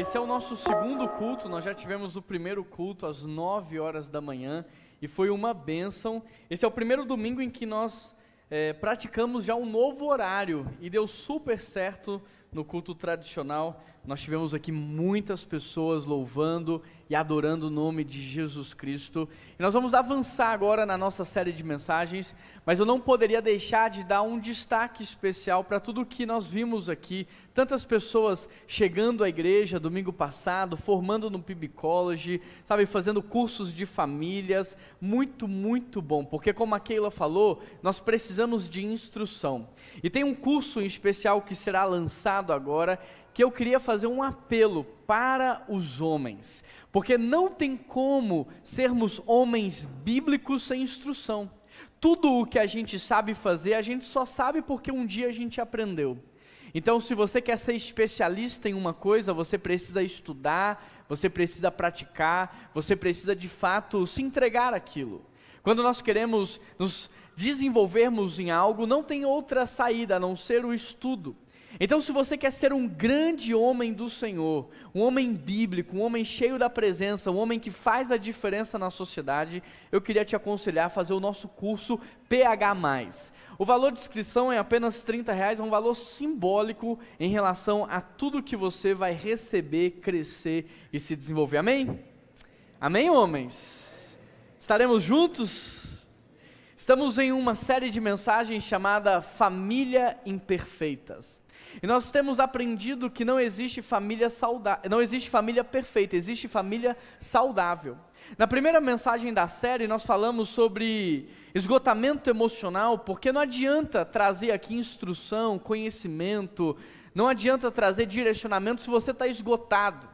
Esse é o nosso segundo culto. Nós já tivemos o primeiro culto às 9 horas da manhã e foi uma bênção. Esse é o primeiro domingo em que nós praticamos já um novo horário e deu super certo no culto tradicional. Nós tivemos aqui muitas pessoas louvando e adorando o nome de Jesus Cristo. E nós vamos avançar agora na nossa série de mensagens, mas eu não poderia deixar de dar um destaque especial para tudo o que nós vimos aqui. Tantas pessoas chegando à igreja domingo passado, formando no PIB College, sabe, fazendo cursos de famílias. Muito, muito bom, porque como a Keila falou, nós precisamos de instrução. E tem um curso em especial que será lançado agora, que eu queria fazer um apelo para os homens, porque não tem como sermos homens bíblicos sem instrução. Tudo o que a gente sabe fazer, a gente só sabe porque um dia a gente aprendeu. Então, se você quer ser especialista em uma coisa, você precisa estudar, você precisa praticar, você precisa de fato se entregar àquilo. Quando nós queremos nos desenvolvermos em algo, não tem outra saída a não ser o estudo. Então, se você quer ser um grande homem do Senhor, um homem bíblico, um homem cheio da presença, um homem que faz a diferença na sociedade, eu queria te aconselhar a fazer o nosso curso PH+. O valor de inscrição é apenas R$30, é um valor simbólico em relação a tudo que você vai receber, crescer e se desenvolver. Amém? Amém, homens? Estaremos juntos? Estamos em uma série de mensagens chamada Família Imperfeitas. E nós temos aprendido que não existe família perfeita, existe família saudável. Na primeira mensagem da série nós falamos sobre esgotamento emocional, porque não adianta trazer aqui instrução, conhecimento, não adianta trazer direcionamento se você está esgotado.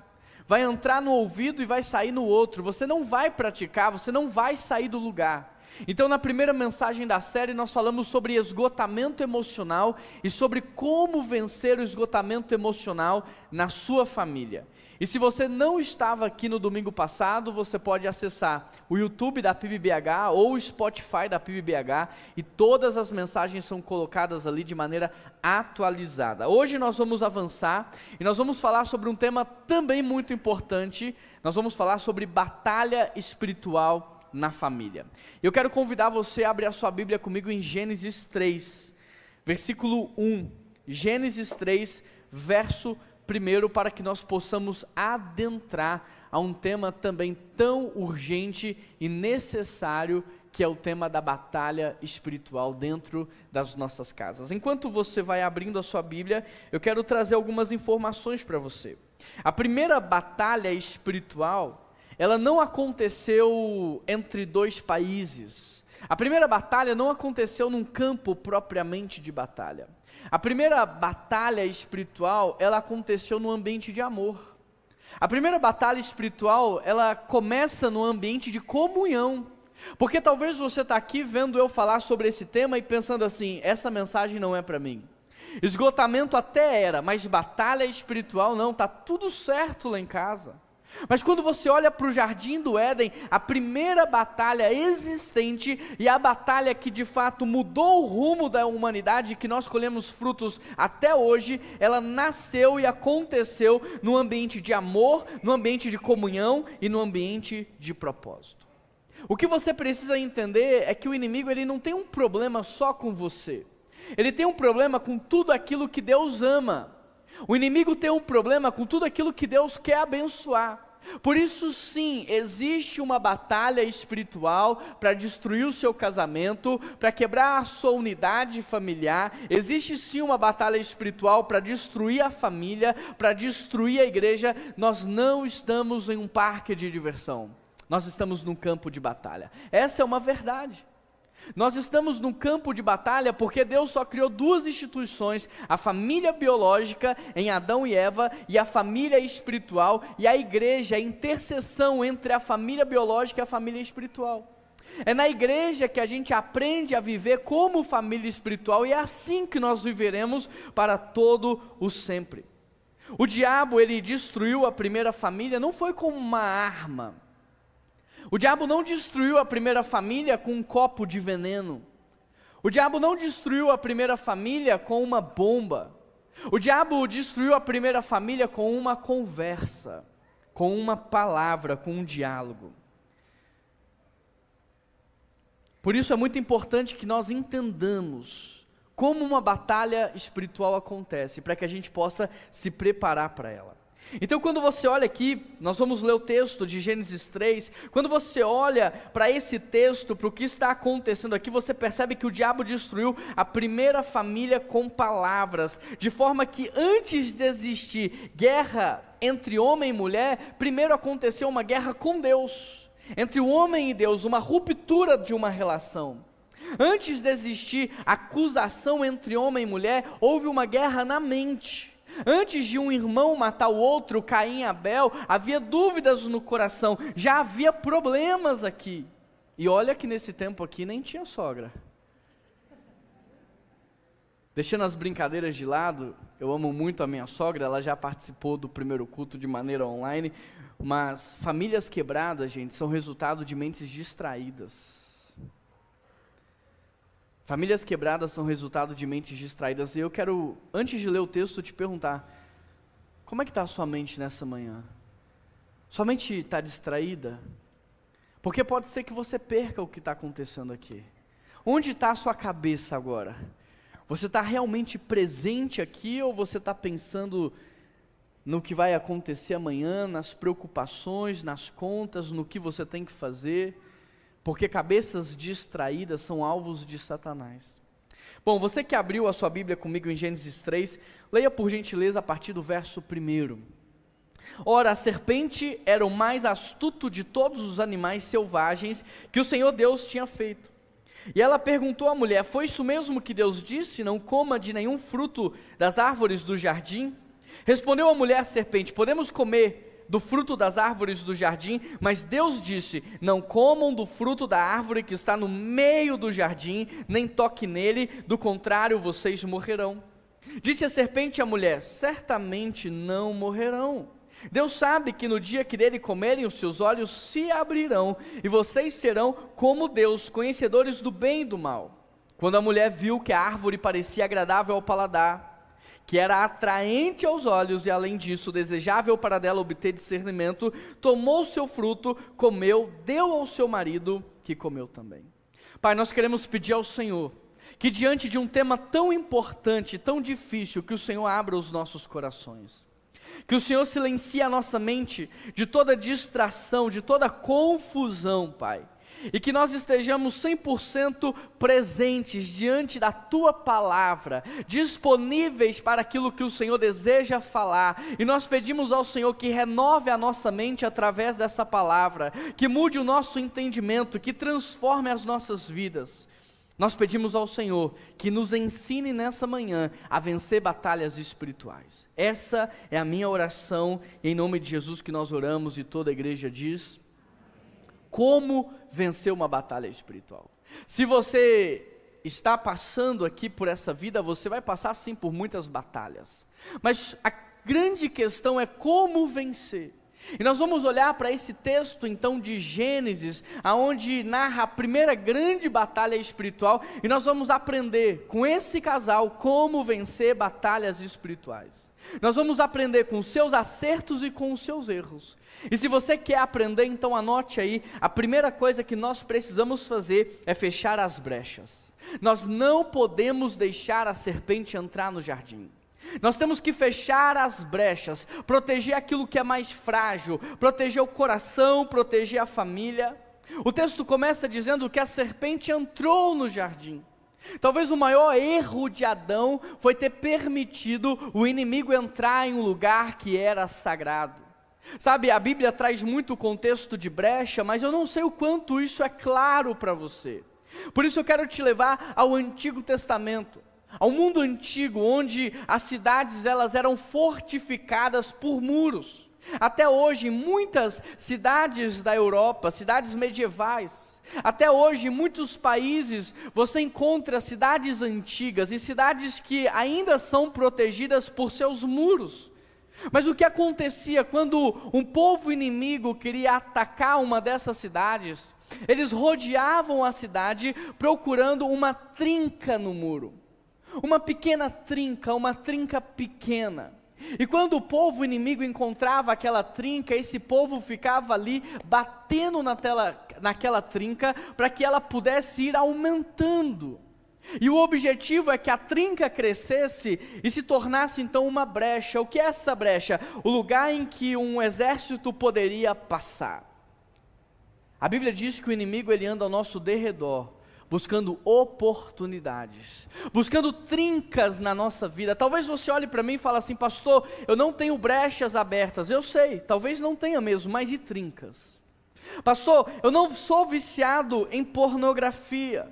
Vai entrar no ouvido e vai sair no outro, você não vai praticar, você não vai sair do lugar. Então, na primeira mensagem da série, nós falamos sobre esgotamento emocional e sobre como vencer o esgotamento emocional na sua família. E se você não estava aqui no domingo passado, você pode acessar o YouTube da PIBBH ou o Spotify da PIBBH e todas as mensagens são colocadas ali de maneira atualizada. Hoje nós vamos avançar e nós vamos falar sobre um tema também muito importante. Nós vamos falar sobre batalha espiritual na família. Eu quero convidar você a abrir a sua Bíblia comigo em Gênesis 3, versículo 1. Gênesis 3, verso 1, para que nós possamos adentrar a um tema também tão urgente e necessário, que é o tema da batalha espiritual dentro das nossas casas. Enquanto você vai abrindo a sua Bíblia, eu quero trazer algumas informações para você. A primeira batalha espiritual, ela não aconteceu entre dois países. A primeira batalha não aconteceu num campo propriamente de batalha. A primeira batalha espiritual, ela aconteceu no ambiente de amor. A primeira batalha espiritual, ela começa no ambiente de comunhão. Porque talvez você está aqui vendo eu falar sobre esse tema e pensando assim, essa mensagem não é para mim. Esgotamento até era, mas batalha espiritual não, está tudo certo lá em casa. Mas quando você olha para o Jardim do Éden, a primeira batalha existente e a batalha que de fato mudou o rumo da humanidade, que nós colhemos frutos até hoje, ela nasceu e aconteceu no ambiente de amor, no ambiente de comunhão e no ambiente de propósito. O que você precisa entender é que o inimigo ele não tem um problema só com você, ele tem um problema com tudo aquilo que Deus ama. O inimigo tem um problema com tudo aquilo que Deus quer abençoar. Por isso sim, existe uma batalha espiritual para destruir o seu casamento, para quebrar a sua unidade familiar. Existe sim uma batalha espiritual para destruir a família, para destruir a igreja. Nós não estamos em um parque de diversão, nós estamos num campo de batalha. Essa é uma verdade. Nós estamos num campo de batalha porque Deus só criou duas instituições, a família biológica em Adão e Eva e a família espiritual, e a igreja, a interseção entre a família biológica e a família espiritual. É na igreja que a gente aprende a viver como família espiritual e é assim que nós viveremos para todo o sempre. O diabo, ele destruiu a primeira família, não foi como uma arma. O diabo não destruiu a primeira família com um copo de veneno. O diabo não destruiu a primeira família com uma bomba. O diabo destruiu a primeira família com uma conversa, com uma palavra, com um diálogo. Por isso é muito importante que nós entendamos como uma batalha espiritual acontece, para que a gente possa se preparar para ela. Então, quando você olha aqui, nós vamos ler o texto de Gênesis 3, quando você olha para esse texto, para o que está acontecendo aqui, você percebe que o diabo destruiu a primeira família com palavras, de forma que antes de existir guerra entre homem e mulher, primeiro aconteceu uma guerra com Deus, entre o homem e Deus, uma ruptura de uma relação. Antes de existir acusação entre homem e mulher, houve uma guerra na mente. Antes de um irmão matar o outro, Caim e Abel, havia dúvidas no coração, já havia problemas aqui. E olha que nesse tempo aqui nem tinha sogra. Deixando as brincadeiras de lado, eu amo muito a minha sogra, ela já participou do primeiro culto de maneira online, mas famílias quebradas, gente, são resultado de mentes distraídas. Famílias quebradas são resultado de mentes distraídas. E eu quero, antes de ler o texto, te perguntar: como é que está a sua mente nessa manhã? Sua mente está distraída? Porque pode ser que você perca o que está acontecendo aqui. Onde está a sua cabeça agora? Você está realmente presente aqui ou você está pensando no que vai acontecer amanhã, nas preocupações, nas contas, no que você tem que fazer? Porque cabeças distraídas são alvos de Satanás. Bom, você que abriu a sua Bíblia comigo em Gênesis 3, leia por gentileza a partir do verso 1. Ora, a serpente era o mais astuto de todos os animais selvagens que o Senhor Deus tinha feito. E ela perguntou à mulher: foi isso mesmo que Deus disse, não coma de nenhum fruto das árvores do jardim? Respondeu a mulher à serpente: podemos comer do fruto das árvores do jardim, mas Deus disse: não comam do fruto da árvore que está no meio do jardim, nem toque nele, do contrário vocês morrerão. Disse a serpente à mulher: certamente não morrerão. Deus sabe que no dia que dele comerem, os seus olhos se abrirão, e vocês serão como Deus, conhecedores do bem e do mal. Quando a mulher viu que a árvore parecia agradável ao paladar, que era atraente aos olhos e além disso desejável para dela obter discernimento, tomou o seu fruto, comeu, deu ao seu marido, que comeu também. Pai, nós queremos pedir ao Senhor que diante de um tema tão importante, tão difícil, que o Senhor abra os nossos corações, que o Senhor silencie a nossa mente de toda distração, de toda confusão, Pai, e que nós estejamos 100% presentes diante da Tua Palavra, disponíveis para aquilo que o Senhor deseja falar, e nós pedimos ao Senhor que renove a nossa mente através dessa palavra, que mude o nosso entendimento, que transforme as nossas vidas. Nós pedimos ao Senhor que nos ensine nessa manhã a vencer batalhas espirituais. Essa é a minha oração, e em nome de Jesus que nós oramos, e toda a igreja diz: como vencer uma batalha espiritual? Se você está passando aqui por essa vida, você vai passar sim por muitas batalhas, mas a grande questão é como vencer. E nós vamos olhar para esse texto então de Gênesis, aonde narra a primeira grande batalha espiritual, e nós vamos aprender com esse casal como vencer batalhas espirituais. Nós vamos aprender com os seus acertos e com os seus erros. E se você quer aprender, então anote aí, a primeira coisa que nós precisamos fazer é fechar as brechas. Nós não podemos deixar a serpente entrar no jardim. Nós temos que fechar as brechas, proteger aquilo que é mais frágil, proteger o coração, proteger a família. O texto começa dizendo que a serpente entrou no jardim. Talvez o maior erro de Adão foi ter permitido o inimigo entrar em um lugar que era sagrado. Sabe, a Bíblia traz muito o contexto de brecha, mas eu não sei o quanto isso é claro para você. Por isso eu quero te levar ao Antigo Testamento, ao mundo antigo, onde as cidades elas eram fortificadas por muros. Até hoje, em muitas cidades da Europa, cidades medievais, até hoje, em muitos países, você encontra cidades antigas e cidades que ainda são protegidas por seus muros. Mas o que acontecia quando um povo inimigo queria atacar uma dessas cidades? Eles rodeavam a cidade procurando uma trinca no muro. uma pequena trinca, uma trinca pequena. E quando o povo inimigo encontrava aquela trinca, esse povo ficava ali batendo naquela trinca, para que ela pudesse ir aumentando. E o objetivo é que a trinca crescesse e se tornasse então uma brecha. O que é essa brecha? O lugar em que um exército poderia passar. A Bíblia diz que o inimigo ele anda ao nosso derredor, buscando oportunidades, buscando trincas na nossa vida. Talvez você olhe para mim e fale assim: pastor, eu não tenho brechas abertas. Eu sei, talvez não tenha mesmo, mas e trincas? Pastor, eu não sou viciado em pornografia,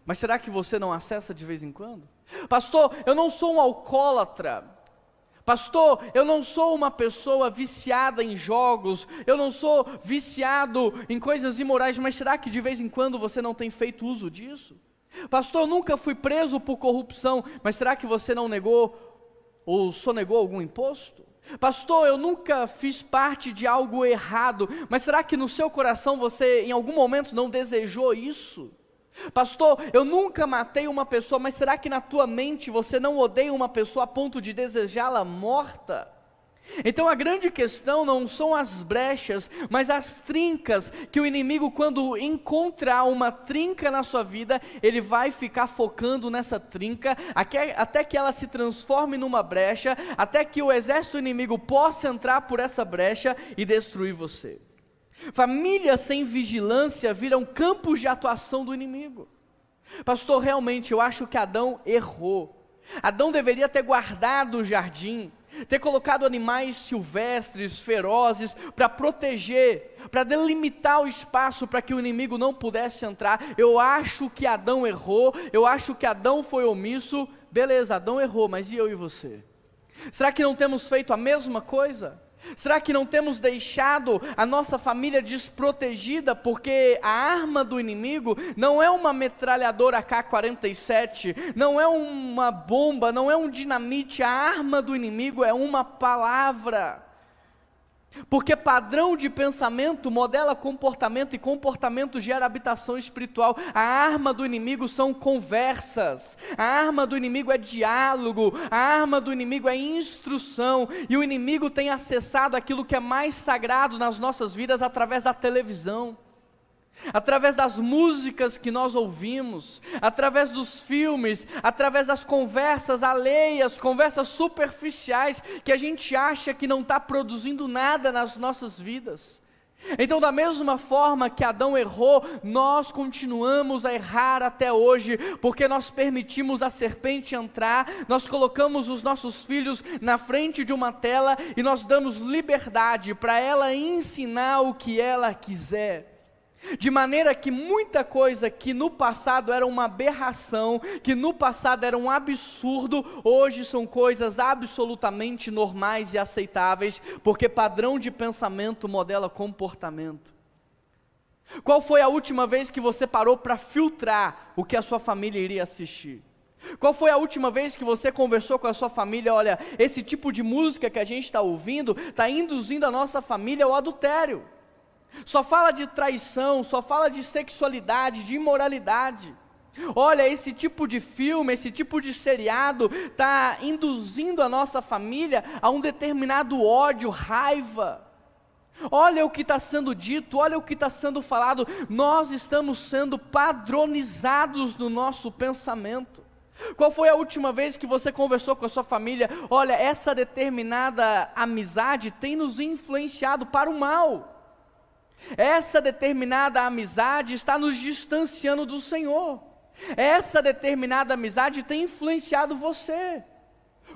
mas será que você não acessa de vez em quando? Pastor, eu não sou um alcoólatra. Pastor, eu não sou uma pessoa viciada em jogos, eu não sou viciado em coisas imorais, mas será que de vez em quando você não tem feito uso disso? Pastor, eu nunca fui preso por corrupção, mas será que você não negou ou sonegou algum imposto? Pastor, eu nunca fiz parte de algo errado, mas será que no seu coração você em algum momento não desejou isso? Pastor, eu nunca matei uma pessoa, mas será que na tua mente você não odeia uma pessoa a ponto de desejá-la morta? Então a grande questão não são as brechas, mas as trincas, que o inimigo, quando encontrar uma trinca na sua vida, ele vai ficar focando nessa trinca, até que ela se transforme numa brecha, até que o exército inimigo possa entrar por essa brecha e destruir você. Famílias sem vigilância viram campos de atuação do inimigo. Pastor, realmente eu acho que Adão errou. Adão deveria ter guardado o jardim, ter colocado animais silvestres, ferozes, para proteger, para delimitar o espaço para que o inimigo não pudesse entrar. Eu acho que Adão errou, eu acho que Adão foi omisso. Beleza, Adão errou, mas e eu e você? Será que não temos feito a mesma coisa? Será que não temos deixado a nossa família desprotegida, porque a arma do inimigo não é uma metralhadora AK-47, não é uma bomba, não é um dinamite, a arma do inimigo é uma palavra. Porque padrão de pensamento modela comportamento e comportamento gera habitação espiritual. A arma do inimigo são conversas, a arma do inimigo é diálogo, a arma do inimigo é instrução, e o inimigo tem acessado aquilo que é mais sagrado nas nossas vidas através da televisão, através das músicas que nós ouvimos, através dos filmes, através das conversas alheias, conversas superficiais, que a gente acha que não está produzindo nada nas nossas vidas. Então, da mesma forma que Adão errou, nós continuamos a errar até hoje, porque nós permitimos a serpente entrar, nós colocamos os nossos filhos na frente de uma tela, e nós damos liberdade para ela ensinar o que ela quiser. De maneira que muita coisa que no passado era uma aberração, que no passado era um absurdo, hoje são coisas absolutamente normais e aceitáveis, porque padrão de pensamento modela comportamento. Qual foi a última vez que você parou para filtrar o que a sua família iria assistir? Qual foi a última vez que você conversou com a sua família? Olha, esse tipo de música que a gente está ouvindo está induzindo a nossa família ao adultério. Só fala de traição, só fala de sexualidade, de imoralidade. Olha, esse tipo de filme, esse tipo de seriado está induzindo a nossa família a um determinado ódio, raiva. Olha o que está sendo dito, olha o que está sendo falado. Nós estamos sendo padronizados no nosso pensamento. Qual foi a última vez que você conversou com a sua família? Olha, essa determinada amizade tem nos influenciado para o mal. Essa determinada amizade está nos distanciando do Senhor. Essa determinada amizade tem influenciado você.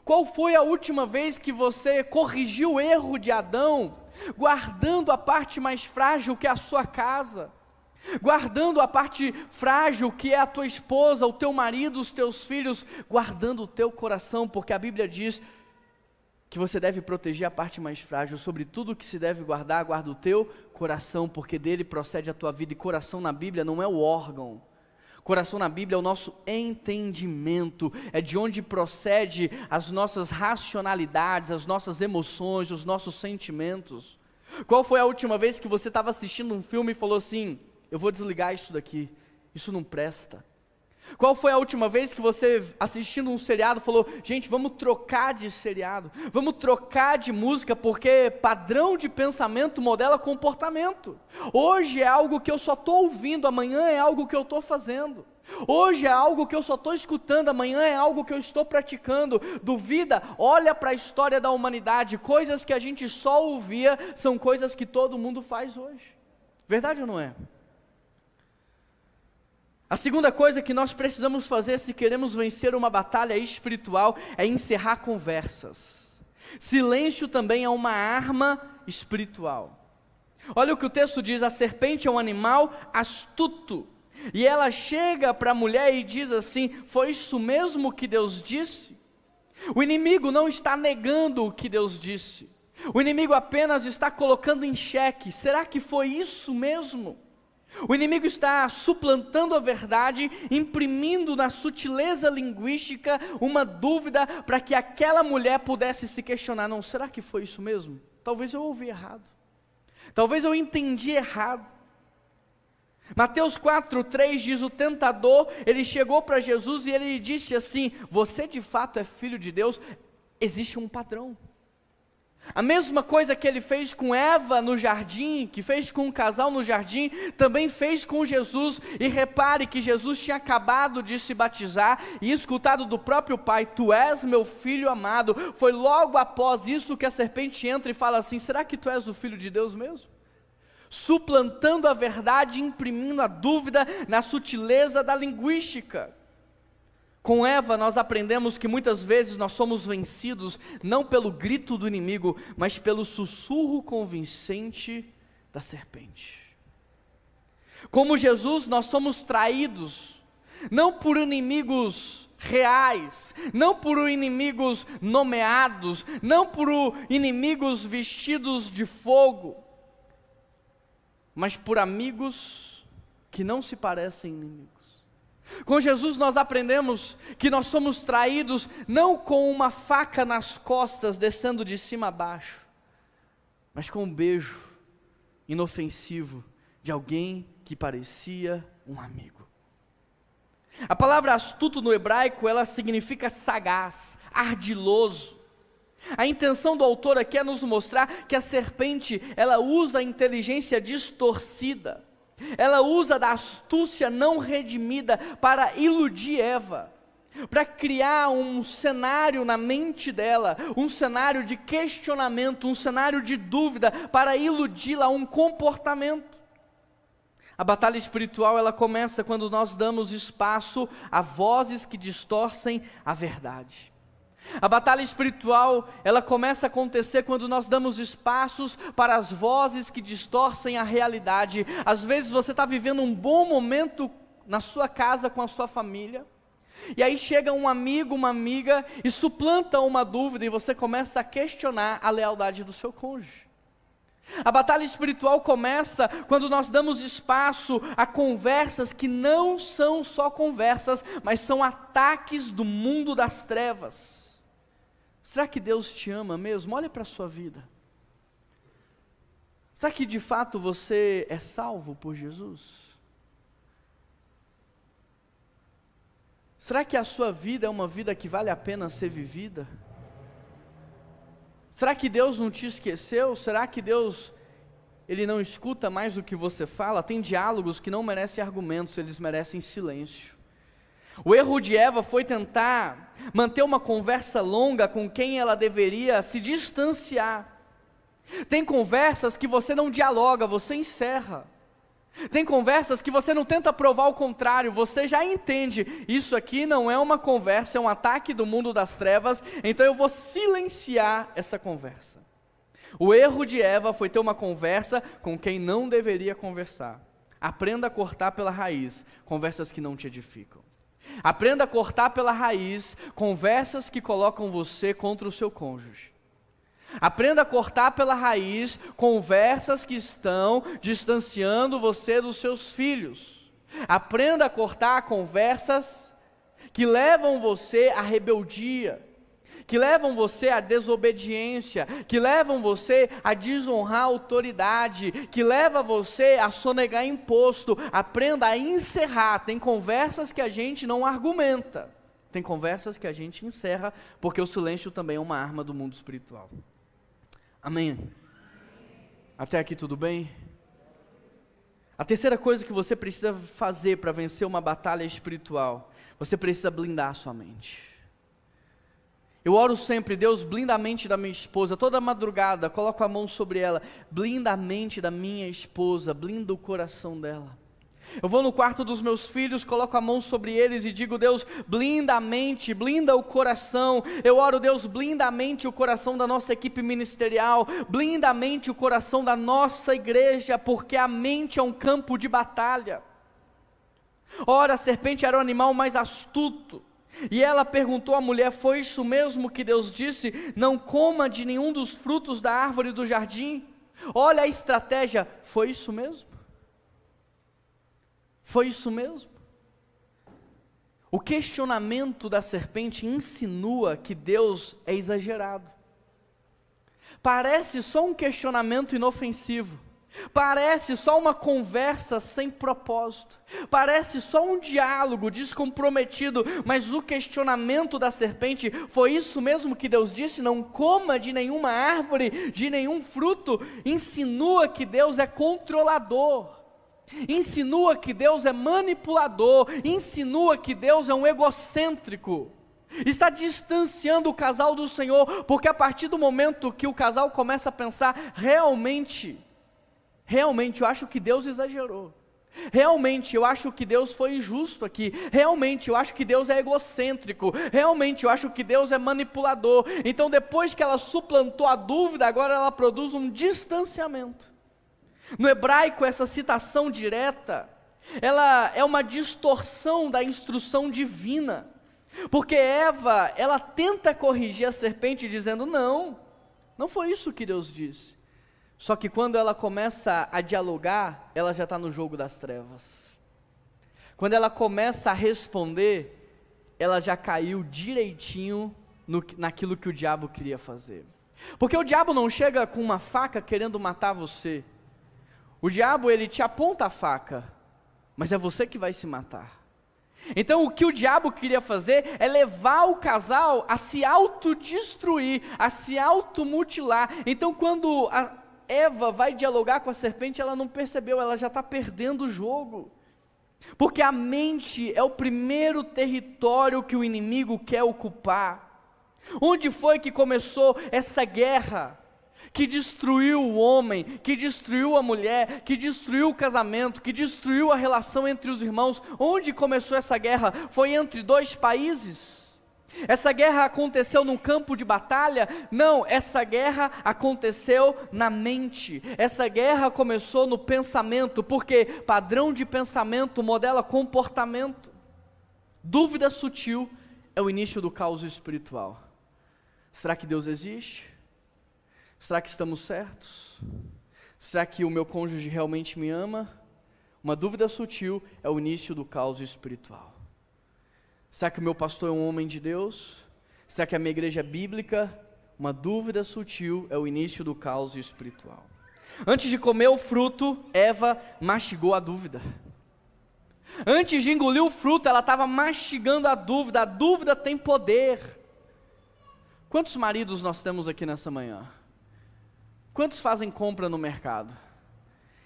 Qual foi a última vez que você corrigiu o erro de Adão, guardando a parte mais frágil que é a sua casa, guardando a parte frágil que é a tua esposa, o teu marido, os teus filhos, guardando o teu coração, porque a Bíblia diz que você deve proteger a parte mais frágil. Sobre tudo que se deve guardar, guarda o teu coração, porque dele procede a tua vida. E coração na Bíblia não é o órgão, coração na Bíblia é o nosso entendimento, é de onde procede as nossas racionalidades, as nossas emoções, os nossos sentimentos. Qual foi a última vez que você estava assistindo um filme e falou assim: eu vou desligar isso daqui, isso não presta? Qual foi a última vez que você, assistindo um seriado, falou: gente, vamos trocar de seriado, vamos trocar de música, porque padrão de pensamento modela comportamento. Hoje é algo que eu só estou ouvindo, amanhã é algo que eu estou fazendo. Hoje é algo que eu só estou escutando, amanhã é algo que eu estou praticando. Duvida, olha para a história da humanidade, coisas que a gente só ouvia, são coisas que todo mundo faz hoje. Verdade ou não é? A segunda coisa que nós precisamos fazer se queremos vencer uma batalha espiritual é encerrar conversas. Silêncio também é uma arma espiritual. Olha o que o texto diz: a serpente é um animal astuto. E ela chega para a mulher e diz assim: foi isso mesmo que Deus disse? O inimigo não está negando o que Deus disse. O inimigo apenas está colocando em xeque: será que foi isso mesmo? O inimigo está suplantando a verdade, imprimindo na sutileza linguística uma dúvida para que aquela mulher pudesse se questionar: não, será que foi isso mesmo? Talvez eu ouvi errado, talvez eu entendi errado. Mateus 4:3 diz: o tentador, ele chegou para Jesus e ele disse assim: você de fato é filho de Deus? Existe um padrão. A mesma coisa que ele fez com Eva no jardim, que fez com o casal no jardim, também fez com Jesus. E repare que Jesus tinha acabado de se batizar e escutado do próprio Pai: tu és meu filho amado. Foi logo após isso que a serpente entra e fala assim: será que tu és o filho de Deus mesmo? Suplantando a verdade, imprimindo a dúvida na sutileza da linguística. Com Eva nós aprendemos que muitas vezes nós somos vencidos não pelo grito do inimigo, mas pelo sussurro convincente da serpente. Como Jesus, nós somos traídos, não por inimigos reais, não por inimigos nomeados, não por inimigos vestidos de fogo, mas por amigos que não se parecem inimigos. Com Jesus nós aprendemos que nós somos traídos não com uma faca nas costas descendo de cima a baixo, mas com um beijo inofensivo de alguém que parecia um amigo. A palavra astuto no hebraico, ela significa sagaz, ardiloso. A intenção do autor aqui é nos mostrar que a serpente, ela usa a inteligência distorcida, ela usa da astúcia não redimida para iludir Eva, para criar um cenário na mente dela, um cenário de questionamento, um cenário de dúvida, para iludi-la, um comportamento. A batalha espiritual, ela começa quando nós damos espaço a vozes que distorcem a verdade. A batalha espiritual, ela começa a acontecer quando nós damos espaços para as vozes que distorcem a realidade. Às vezes você está vivendo um bom momento na sua casa com a sua família, e aí chega um amigo, uma amiga, e suplanta uma dúvida, e você começa a questionar a lealdade do seu cônjuge. A batalha espiritual começa quando nós damos espaço a conversas que não são só conversas, mas são ataques do mundo das trevas. Será que Deus te ama mesmo? Olha para a sua vida. Será que de fato você é salvo por Jesus? Será que a sua vida é uma vida que vale a pena ser vivida? Será que Deus não te esqueceu? Será que Deus, Ele não escuta mais o que você fala? Tem diálogos que não merecem argumentos, eles merecem silêncio. O erro de Eva foi tentar manter uma conversa longa com quem ela deveria se distanciar. Tem conversas que você não dialoga, você encerra. Tem conversas que você não tenta provar o contrário, você já entende: isso aqui não é uma conversa, é um ataque do mundo das trevas, então eu vou silenciar essa conversa. O erro de Eva foi ter uma conversa com quem não deveria conversar. Aprenda a cortar pela raiz conversas que não te edificam. Aprenda a cortar pela raiz conversas que colocam você contra o seu cônjuge. Aprenda a cortar pela raiz conversas que estão distanciando você dos seus filhos. Aprenda a cortar conversas que levam você à rebeldia, que levam você à desobediência, que levam você a desonrar a autoridade, que leva você a sonegar imposto. Aprenda a encerrar. Tem conversas que a gente não argumenta, tem conversas que a gente encerra, porque o silêncio também é uma arma do mundo espiritual. Amém? Até aqui tudo bem? A terceira coisa que você precisa fazer para vencer uma batalha espiritual, você precisa blindar a sua mente. Eu oro sempre: Deus, blinda a mente da minha esposa. Toda madrugada, coloco a mão sobre ela. Blinda a mente da minha esposa, blinda o coração dela. Eu vou no quarto dos meus filhos, coloco a mão sobre eles e digo: Deus, blinda a mente, blinda o coração. Eu oro: Deus, blinda a mente e o coração da nossa equipe ministerial, blinda a mente e o coração da nossa igreja, porque a mente é um campo de batalha. Ora, a serpente era o animal mais astuto, e ela perguntou à mulher: foi isso mesmo que Deus disse? Não coma de nenhum dos frutos da árvore do jardim? Olha a estratégia: foi isso mesmo? Foi isso mesmo? O questionamento da serpente insinua que Deus é exagerado. Parece só um questionamento inofensivo, parece só uma conversa sem propósito, parece só um diálogo descomprometido, mas o questionamento da serpente: foi isso mesmo que Deus disse? Não coma de nenhuma árvore, de nenhum fruto. Insinua que Deus é controlador, insinua que Deus é manipulador, insinua que Deus é um egocêntrico. Está distanciando o casal do Senhor, porque a partir do momento que o casal começa a pensar: realmente eu acho que Deus exagerou, realmente eu acho que Deus foi injusto aqui, realmente eu acho que Deus é egocêntrico, realmente eu acho que Deus é manipulador. Então, depois que ela suplantou a dúvida, agora ela produz um distanciamento. No hebraico, essa citação direta, ela é uma distorção da instrução divina, porque Eva, ela tenta corrigir a serpente dizendo: não foi isso que Deus disse. Só que quando ela começa a dialogar, ela já está no jogo das trevas. Quando ela começa a responder, ela já caiu direitinho naquilo que o diabo queria fazer. Porque o diabo não chega com uma faca querendo matar você. O diabo, ele te aponta a faca, mas é você que vai se matar. Então, o que o diabo queria fazer é levar o casal a se autodestruir, a se automutilar. Então, quando a Eva vai dialogar com a serpente, ela não percebeu, ela já está perdendo o jogo. Porque a mente é o primeiro território que o inimigo quer ocupar. Onde foi que começou essa guerra que destruiu o homem, que destruiu a mulher, que destruiu o casamento, que destruiu a relação entre os irmãos? Onde começou essa guerra? Foi entre dois países? Essa guerra aconteceu num campo de batalha? Não, essa guerra aconteceu na mente. Essa guerra começou no pensamento, porque padrão de pensamento modela comportamento. Dúvida sutil é o início do caos espiritual. Será que Deus existe? Será que estamos certos? Será que o meu cônjuge realmente me ama? Uma dúvida sutil é o início do caos espiritual. Será que o meu pastor é um homem de Deus? Será que a minha igreja é bíblica? Uma dúvida sutil é o início do caos espiritual. Antes de comer o fruto, Eva mastigou a dúvida. Antes de engolir o fruto, ela estava mastigando a dúvida. A dúvida tem poder. Quantos maridos nós temos aqui nessa manhã? Quantos fazem compra no mercado?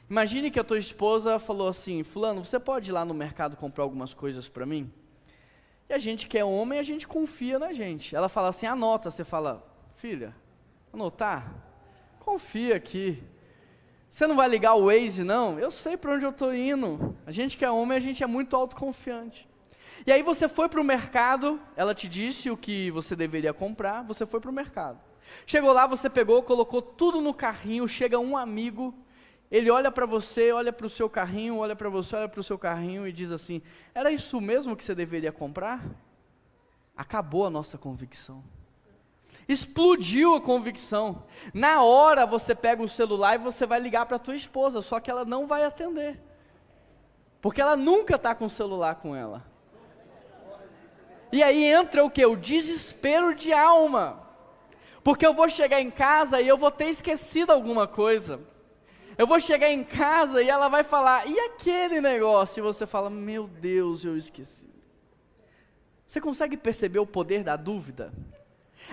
Imagine que a tua esposa falou assim: fulano, você pode ir lá no mercado comprar algumas coisas para mim? E a gente que é homem, a gente confia na gente. Ela fala assim: anota. Você fala: filha, anotar? Confia aqui. Você não vai ligar o Waze não? Eu sei para onde eu estou indo. A gente que é homem, a gente é muito autoconfiante. E aí você foi para o mercado, ela te disse o que você deveria comprar, você foi para o mercado. Chegou lá, você pegou, colocou tudo no carrinho, chega um amigo, ele olha para você, olha para o seu carrinho, olha para você, olha para o seu carrinho e diz assim: era isso mesmo que você deveria comprar? Acabou a nossa convicção. Explodiu a convicção. Na hora você pega o celular e você vai ligar para a tua esposa, só que ela não vai atender. Porque ela nunca está com o celular com ela. E aí entra o que? O desespero de alma. Porque eu vou chegar em casa e eu vou ter esquecido alguma coisa. Eu vou chegar em casa e ela vai falar, e aquele negócio? E você fala, meu Deus, eu esqueci. Você consegue perceber o poder da dúvida?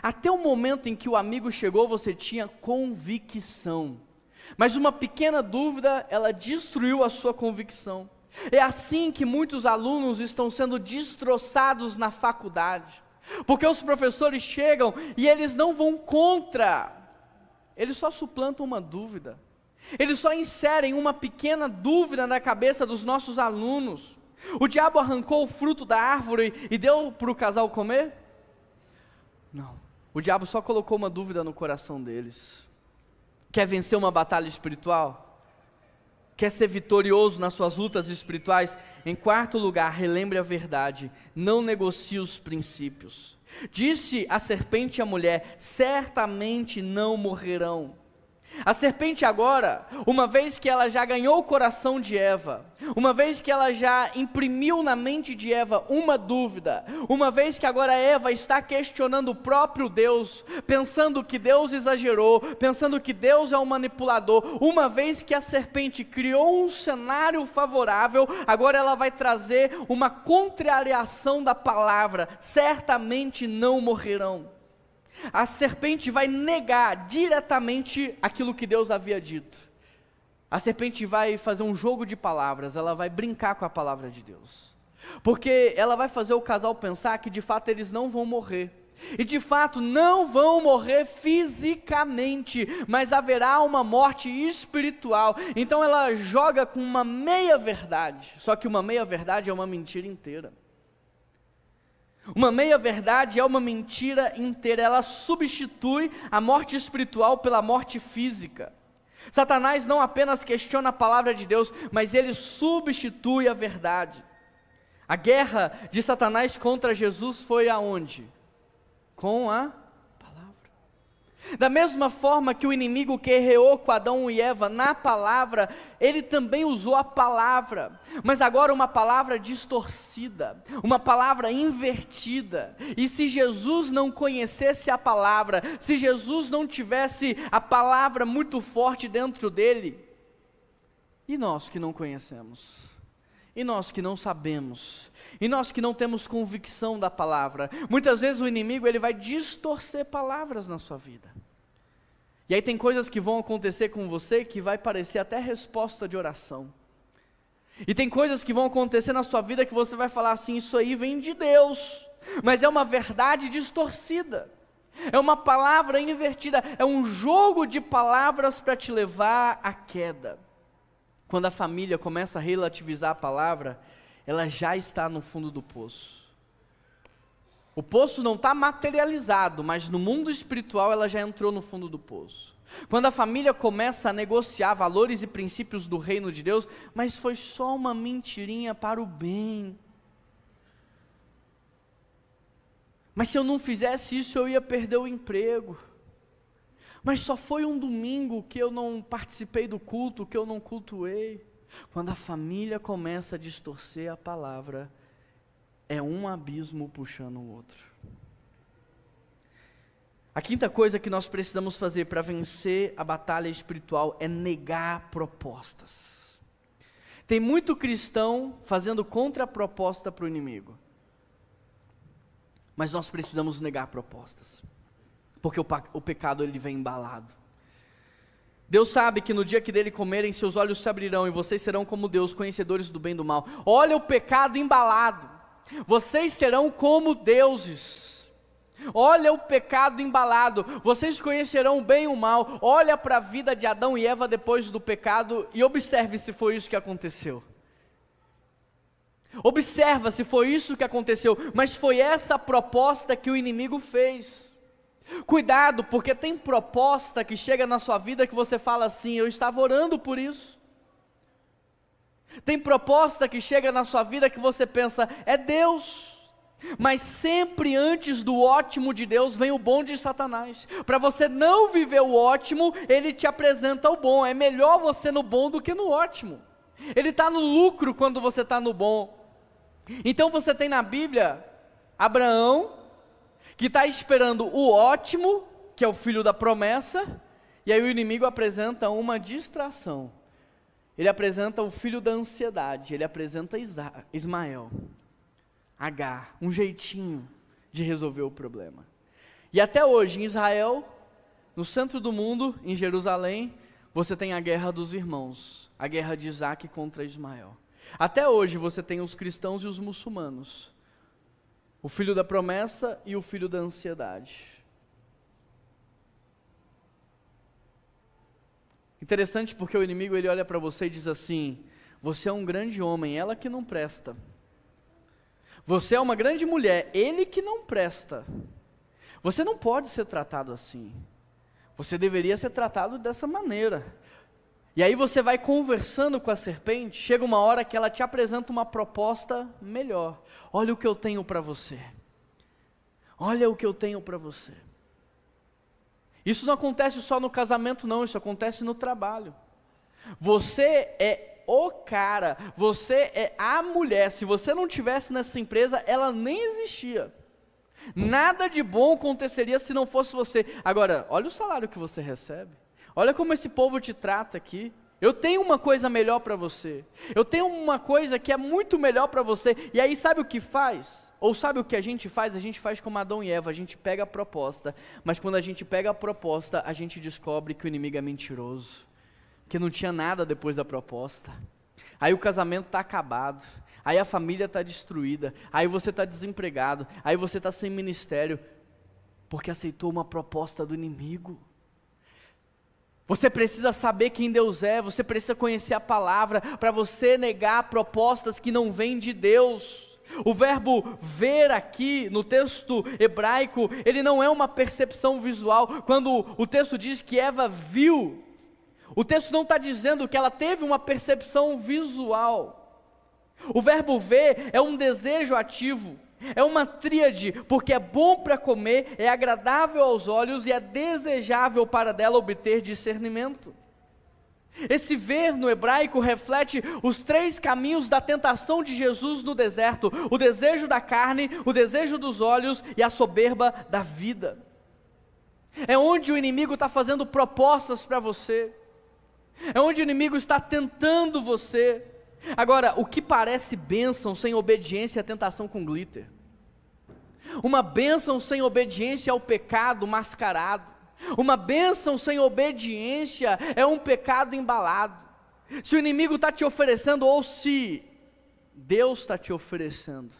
Até o momento em que o amigo chegou, você tinha convicção. Mas uma pequena dúvida, ela destruiu a sua convicção. É assim que muitos alunos estão sendo destroçados na faculdade. Porque os professores chegam e eles não vão contra. Eles só suplantam uma dúvida. Eles só inserem uma pequena dúvida na cabeça dos nossos alunos. O diabo arrancou o fruto da árvore e deu para o casal comer? Não. O diabo só colocou uma dúvida no coração deles. Quer vencer uma batalha espiritual? Quer ser vitorioso nas suas lutas espirituais? Em quarto lugar, relembre a verdade. Não negocie os princípios. Disse a serpente à mulher: certamente não morrerão. A serpente agora, uma vez que ela já ganhou o coração de Eva, uma vez que ela já imprimiu na mente de Eva uma dúvida, uma vez que agora Eva está questionando o próprio Deus, pensando que Deus exagerou, pensando que Deus é um manipulador, uma vez que a serpente criou um cenário favorável, agora ela vai trazer uma contrariação da palavra: certamente não morrerão. A serpente vai negar diretamente aquilo que Deus havia dito. A serpente vai fazer um jogo de palavras, ela vai brincar com a palavra de Deus. Porque ela vai fazer o casal pensar que de fato eles não vão morrer. E de fato não vão morrer fisicamente, mas haverá uma morte espiritual. Então ela joga com uma meia verdade, só que uma meia verdade é uma mentira inteira. Uma meia-verdade é uma mentira inteira, ela substitui a morte espiritual pela morte física. Satanás não apenas questiona a palavra de Deus, mas ele substitui a verdade. A guerra de Satanás contra Jesus foi aonde? Com a palavra. Da mesma forma que o inimigo guerreou com Adão e Eva na palavra, ele também usou a palavra, mas agora uma palavra distorcida, uma palavra invertida. E se Jesus não conhecesse a palavra, se Jesus não tivesse a palavra muito forte dentro dele, e nós que não conhecemos? E nós que não sabemos? E nós que não temos convicção da palavra? Muitas vezes o inimigo ele vai distorcer palavras na sua vida. E aí tem coisas que vão acontecer com você que vai parecer até resposta de oração. E tem coisas que vão acontecer na sua vida que você vai falar assim: isso aí vem de Deus, mas é uma verdade distorcida. É uma palavra invertida, é um jogo de palavras para te levar à queda. Quando a família começa a relativizar a palavra, ela já está no fundo do poço. O poço não está materializado, mas no mundo espiritual ela já entrou no fundo do poço. Quando a família começa a negociar valores e princípios do reino de Deus, mas foi só uma mentirinha para o bem. Mas se eu não fizesse isso, eu ia perder o emprego. Mas só foi um domingo que eu não participei do culto, que eu não cultuei. Quando a família começa a distorcer a palavra, é um abismo puxando o outro. A quinta coisa que nós precisamos fazer para vencer a batalha espiritual é negar propostas. Tem muito cristão fazendo contraproposta para o inimigo. Mas nós precisamos negar propostas. Porque o pecado ele vem embalado. Deus sabe que no dia que dele comerem, seus olhos se abrirão e vocês serão como Deus, conhecedores do bem e do mal. Olha o pecado embalado. Vocês serão como deuses. Olha o pecado embalado. Vocês conhecerão o bem e o mal. Olha para a vida de Adão e Eva depois do pecado e observe se foi isso que aconteceu. Observa se foi isso que aconteceu, mas foi essa proposta que o inimigo fez. Cuidado, porque tem proposta que chega na sua vida que você fala assim: eu estava orando por isso. Tem proposta que chega na sua vida que você pensa: é Deus. Mas sempre antes do ótimo de Deus vem o bom de Satanás. Para você não viver o ótimo, ele te apresenta o bom. É melhor você no bom do que no ótimo. Ele está no lucro quando você está no bom. Então você tem na Bíblia Abraão, que está esperando o ótimo, que é o filho da promessa, e aí o inimigo apresenta uma distração. Ele apresenta o filho da ansiedade, ele apresenta Ismael, Agar, um jeitinho de resolver o problema. E até hoje, em Israel, no centro do mundo, em Jerusalém, você tem a guerra dos irmãos, a guerra de Isaac contra Ismael. Até hoje você tem os cristãos e os muçulmanos, o filho da promessa e o filho da ansiedade. Interessante porque o inimigo ele olha para você e diz assim: você é um grande homem, ela que não presta. Você é uma grande mulher, ele que não presta. Você não pode ser tratado assim. Você deveria ser tratado dessa maneira. E aí você vai conversando com a serpente, chega uma hora que ela te apresenta uma proposta melhor. Olha o que eu tenho para você. Olha o que eu tenho para você. Isso não acontece só no casamento não, isso acontece no trabalho. Você é o cara, você é a mulher. Se você não tivesse nessa empresa, ela nem existia. Nada de bom aconteceria se não fosse você. Agora, olha o salário que você recebe. Olha como esse povo te trata aqui. Eu tenho uma coisa melhor para você. Eu tenho uma coisa que é muito melhor para você. E aí sabe o que faz? Ou sabe o que a gente faz? A gente faz como Adão e Eva, a gente pega a proposta. Mas quando a gente pega a proposta, a gente descobre que o inimigo é mentiroso. Que não tinha nada depois da proposta. Aí o casamento está acabado. Aí a família está destruída. Aí você está desempregado. Aí você está sem ministério. Porque aceitou uma proposta do inimigo. Você precisa saber quem Deus é, você precisa conhecer a palavra, para você negar propostas que não vêm de Deus. O verbo ver aqui, no texto hebraico, ele não é uma percepção visual. Quando o texto diz que Eva viu, o texto não está dizendo que ela teve uma percepção visual. O verbo ver é um desejo ativo. É uma tríade, porque é bom para comer, é agradável aos olhos e é desejável para dela obter discernimento. Esse ver no hebraico reflete os 3 caminhos da tentação de Jesus no deserto: o desejo da carne, o desejo dos olhos e a soberba da vida. É onde o inimigo está fazendo propostas para você, é onde o inimigo está tentando você. Agora, o que parece bênção sem obediência é tentação com glitter. Uma bênção sem obediência é o pecado mascarado. Uma bênção sem obediência é um pecado embalado. Se o inimigo está te oferecendo, ou se Deus está te oferecendo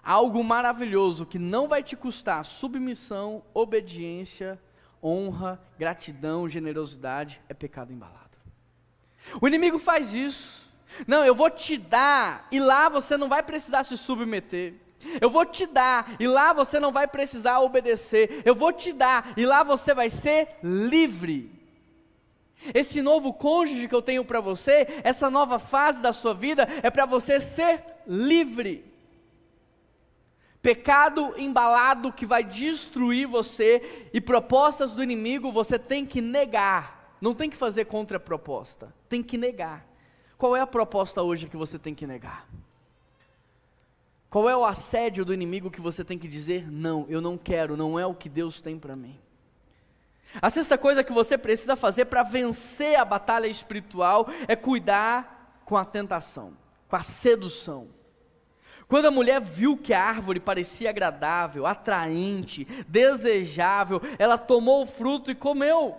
algo maravilhoso que não vai te custar submissão, obediência, honra, gratidão, generosidade, é pecado embalado. O inimigo faz isso. Não, eu vou te dar, e lá você não vai precisar se submeter. Eu vou te dar, e lá você não vai precisar obedecer. Eu vou te dar, e lá você vai ser livre. Esse novo cônjuge que eu tenho para você, essa nova fase da sua vida, é para você ser livre. Pecado embalado que vai destruir você, e propostas do inimigo você tem que negar. Não tem que fazer contraproposta, tem que negar. Qual é a proposta hoje que você tem que negar? Qual é o assédio do inimigo que você tem que dizer: não, eu não quero, não é o que Deus tem para mim? A sexta coisa que você precisa fazer para vencer a batalha espiritual é cuidar com a tentação, com a sedução. Quando a mulher viu que a árvore parecia agradável, atraente, desejável, ela tomou o fruto e comeu.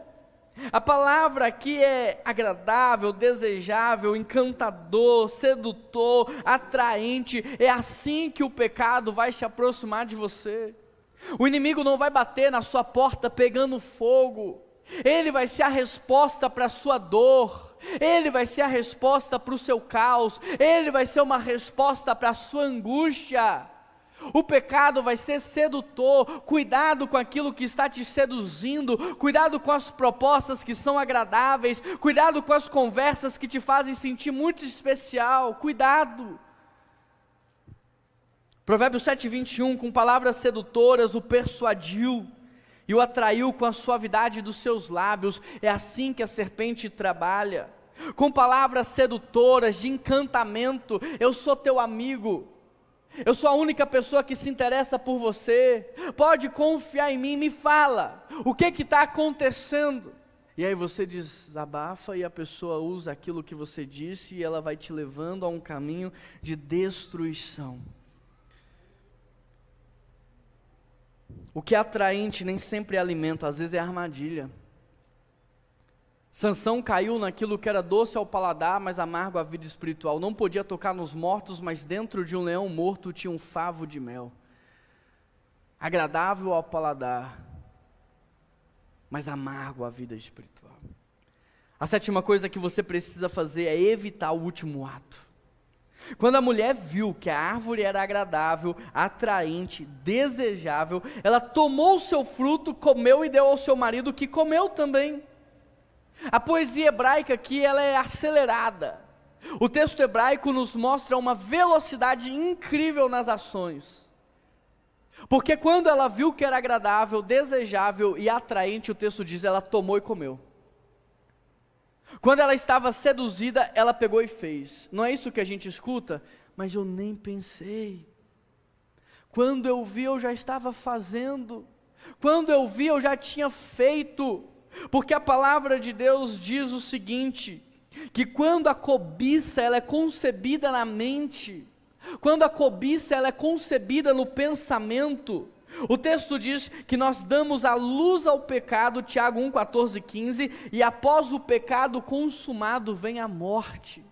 A palavra aqui é agradável, desejável, encantador, sedutor, atraente. É assim que o pecado vai se aproximar de você. O inimigo não vai bater na sua porta pegando fogo. Ele vai ser a resposta para a sua dor. Ele vai ser a resposta para o seu caos. Ele vai ser uma resposta para a sua angústia. O pecado vai ser sedutor. Cuidado com aquilo que está te seduzindo. Cuidado com as propostas que são agradáveis. Cuidado com as conversas que te fazem sentir muito especial. Cuidado. Provérbios 7:21, com palavras sedutoras o persuadiu e o atraiu com a suavidade dos seus lábios. É assim que a serpente trabalha. Com palavras sedutoras de encantamento: eu sou teu amigo. Eu sou a única pessoa que se interessa por você. Pode confiar em mim, me fala. O que está acontecendo? E aí você desabafa e a pessoa usa aquilo que você disse e ela vai te levando a um caminho de destruição. O que é atraente nem sempre é alimento, às vezes é armadilha. Sansão caiu naquilo que era doce ao paladar, mas amargo à vida espiritual. Não podia tocar nos mortos, mas dentro de um leão morto tinha um favo de mel. Agradável ao paladar, mas amargo à vida espiritual. A sétima coisa que você precisa fazer é evitar o último ato. Quando a mulher viu que a árvore era agradável, atraente, desejável, ela tomou o seu fruto, comeu e deu ao seu marido, que comeu também. A poesia hebraica aqui, ela é acelerada. O texto hebraico nos mostra uma velocidade incrível nas ações. Porque quando ela viu que era agradável, desejável e atraente, o texto diz, ela tomou e comeu. Quando ela estava seduzida, ela pegou e fez. Não é isso que a gente escuta? Mas eu nem pensei. Quando eu vi, eu já estava fazendo. Quando eu vi, eu já tinha feito. Porque a palavra de Deus diz o seguinte, que quando a cobiça ela é concebida na mente, quando a cobiça ela é concebida no pensamento, o texto diz que nós damos a luz ao pecado, Tiago 1, 14 e 15, e após o pecado consumado vem a morte.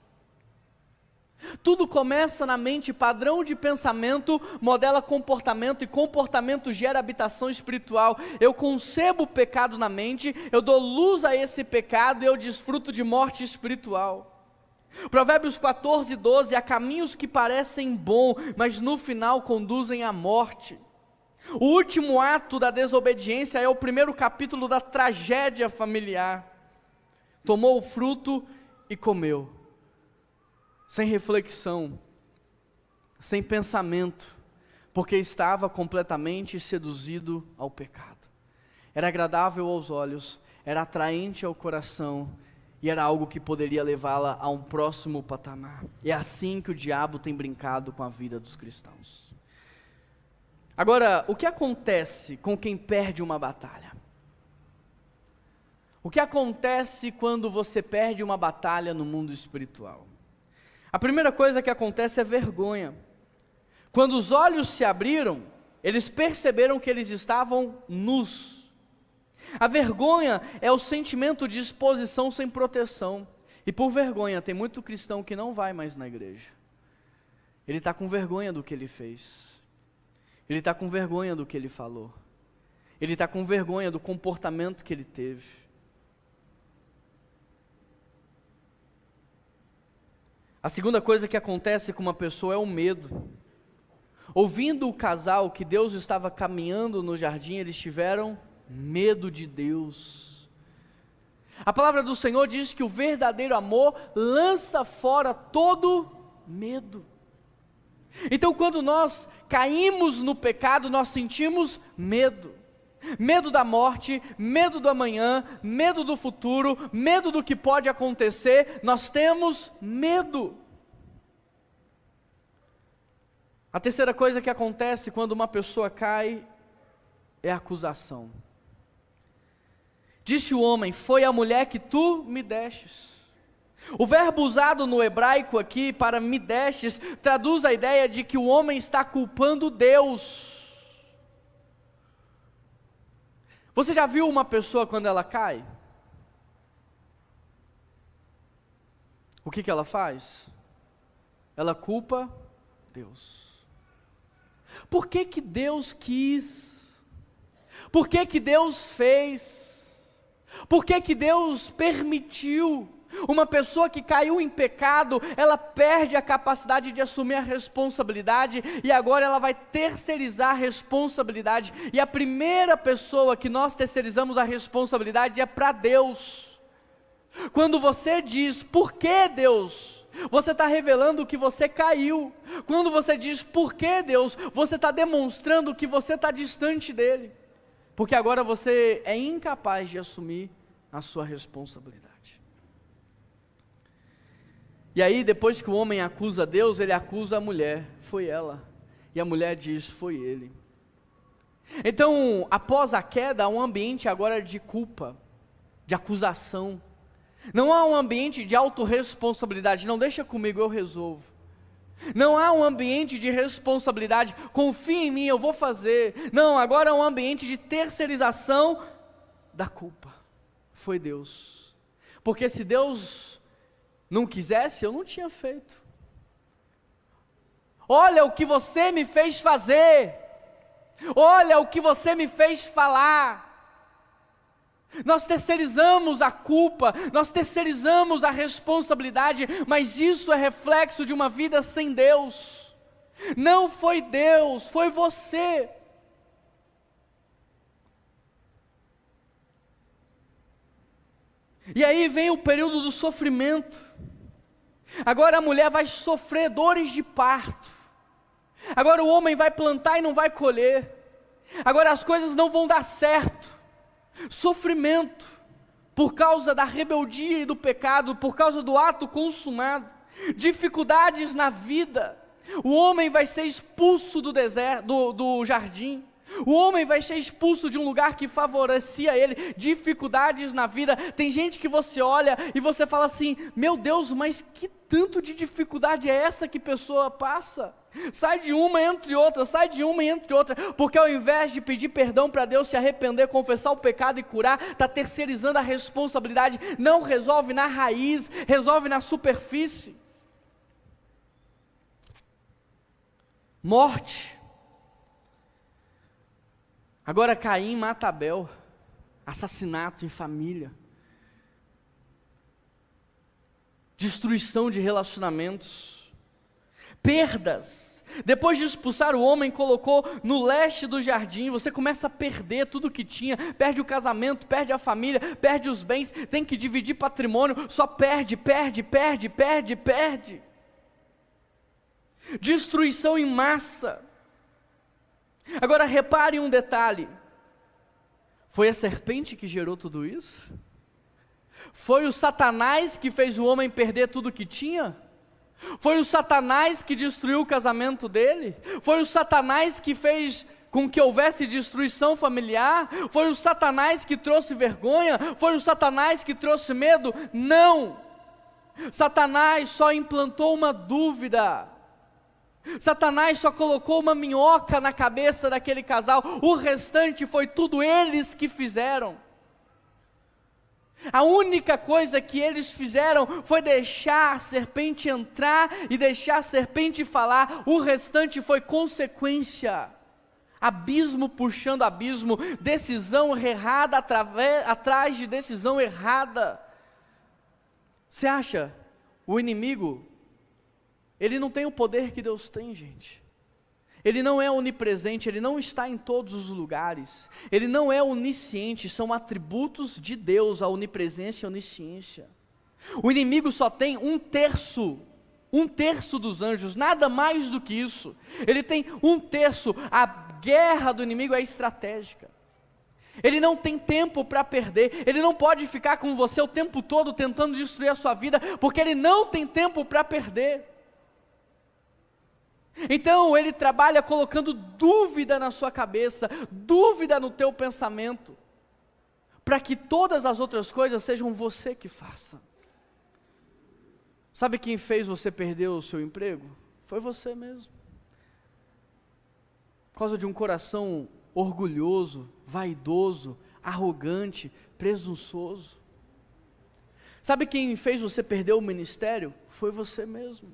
Tudo começa na mente, padrão de pensamento modela comportamento, e comportamento gera habitação espiritual. Eu concebo o pecado na mente, eu dou luz a esse pecado e eu desfruto de morte espiritual. Provérbios 14, 12, há caminhos que parecem bons, mas no final conduzem à morte. O último ato da desobediência é o primeiro capítulo da tragédia familiar. Tomou o fruto e comeu. Sem reflexão, sem pensamento, porque estava completamente seduzido ao pecado. Era agradável aos olhos, era atraente ao coração, e era algo que poderia levá-la a um próximo patamar. É assim que o diabo tem brincado com a vida dos cristãos. Agora, o que acontece com quem perde uma batalha? O que acontece quando você perde uma batalha no mundo espiritual? A primeira coisa que acontece é vergonha. Quando os olhos se abriram, eles perceberam que eles estavam nus. A vergonha é o sentimento de exposição sem proteção. E por vergonha, tem muito cristão que não vai mais na igreja. Ele está com vergonha do que ele fez. Ele está com vergonha do que ele falou. Ele está com vergonha do comportamento que ele teve. A segunda coisa que acontece com uma pessoa é o medo. Ouvindo o casal que Deus estava caminhando no jardim, eles tiveram medo de Deus. A palavra do Senhor diz que o verdadeiro amor lança fora todo medo. Então, quando nós caímos no pecado, nós sentimos medo. Medo da morte, medo do amanhã, medo do futuro, medo do que pode acontecer, nós temos medo. A terceira coisa que acontece quando uma pessoa cai é a acusação. Disse o homem, foi a mulher que tu me destes. O verbo usado no hebraico aqui para me destes traduz a ideia de que o homem está culpando Deus. Você já viu uma pessoa quando ela cai? O que ela faz? Ela culpa Deus. Por que que Deus quis? Por que que Deus fez? Por que que Deus permitiu? Uma pessoa que caiu em pecado, ela perde a capacidade de assumir a responsabilidade e agora ela vai terceirizar a responsabilidade. E a primeira pessoa que nós terceirizamos a responsabilidade é para Deus. Quando você diz, por que Deus? Você está revelando que você caiu. Quando você diz, por que Deus? Você está demonstrando que você está distante dele. Porque agora você é incapaz de assumir a sua responsabilidade. E aí, depois que o homem acusa Deus, ele acusa a mulher. Foi ela. E a mulher diz: foi ele. Então, após a queda, há um ambiente agora de culpa, de acusação. Não há um ambiente de autorresponsabilidade. Não, deixa comigo, eu resolvo. Não há um ambiente de responsabilidade. Confia em mim, eu vou fazer. Não, agora é um ambiente de terceirização da culpa. Foi Deus. Porque se Deus não quisesse, eu não tinha feito. Olha o que você me fez fazer. Olha o que você me fez falar. Nós terceirizamos a culpa, nós terceirizamos a responsabilidade, mas isso é reflexo de uma vida sem Deus. Não foi Deus, foi você. E aí vem o período do sofrimento. Agora a mulher vai sofrer dores de parto. Agora o homem vai plantar e não vai colher. Agora as coisas não vão dar certo. Sofrimento por causa da rebeldia e do pecado, por causa do ato consumado. Dificuldades na vida. O homem vai ser expulso do deserto, do jardim. O homem vai ser expulso de um lugar que favorecia ele. Dificuldades na vida. Tem gente que você olha e você fala assim: meu Deus, mas que tanto de dificuldade é essa que pessoa passa? Sai de uma entre outra, sai de uma entre outra, porque ao invés de pedir perdão para Deus, se arrepender, confessar o pecado e curar, está terceirizando a responsabilidade. Não resolve na raiz, resolve na superfície. Morte. Agora Caim mata Abel. Assassinato em família. Destruição de relacionamentos. Perdas. Depois de expulsar o homem, colocou no leste do jardim. Você começa a perder tudo que tinha. Perde o casamento, perde a família, perde os bens. Tem que dividir patrimônio. Só perde. Destruição em massa. Agora repare um detalhe. Foi a serpente que gerou tudo isso? Foi o Satanás que fez o homem perder tudo que tinha? Foi o Satanás que destruiu o casamento dele? Foi o Satanás que fez com que houvesse destruição familiar? Foi o Satanás que trouxe vergonha? Foi o Satanás que trouxe medo? Não! Satanás só implantou uma dúvida. Satanás só colocou uma minhoca na cabeça daquele casal. O restante foi tudo eles que fizeram. A única coisa que eles fizeram foi deixar a serpente entrar e deixar a serpente falar. O restante foi consequência. Abismo puxando abismo, decisão errada atrás de decisão errada. Você acha, o inimigo, ele não tem o poder que Deus tem, gente. Ele não é onipresente, ele não está em todos os lugares. Ele não é onisciente, são atributos de Deus, a onipresença e a onisciência. O inimigo só tem um terço dos anjos, nada mais do que isso. Ele tem um terço, a guerra do inimigo é estratégica. Ele não tem tempo para perder, ele não pode ficar com você o tempo todo tentando destruir a sua vida, porque ele não tem tempo para perder. Então ele trabalha colocando dúvida na sua cabeça, dúvida no teu pensamento, para que todas as outras coisas sejam você que faça. Sabe quem fez você perder o seu emprego? Foi você mesmo. Por causa de um coração orgulhoso, vaidoso, arrogante, presunçoso. Sabe quem fez você perder o ministério? Foi você mesmo.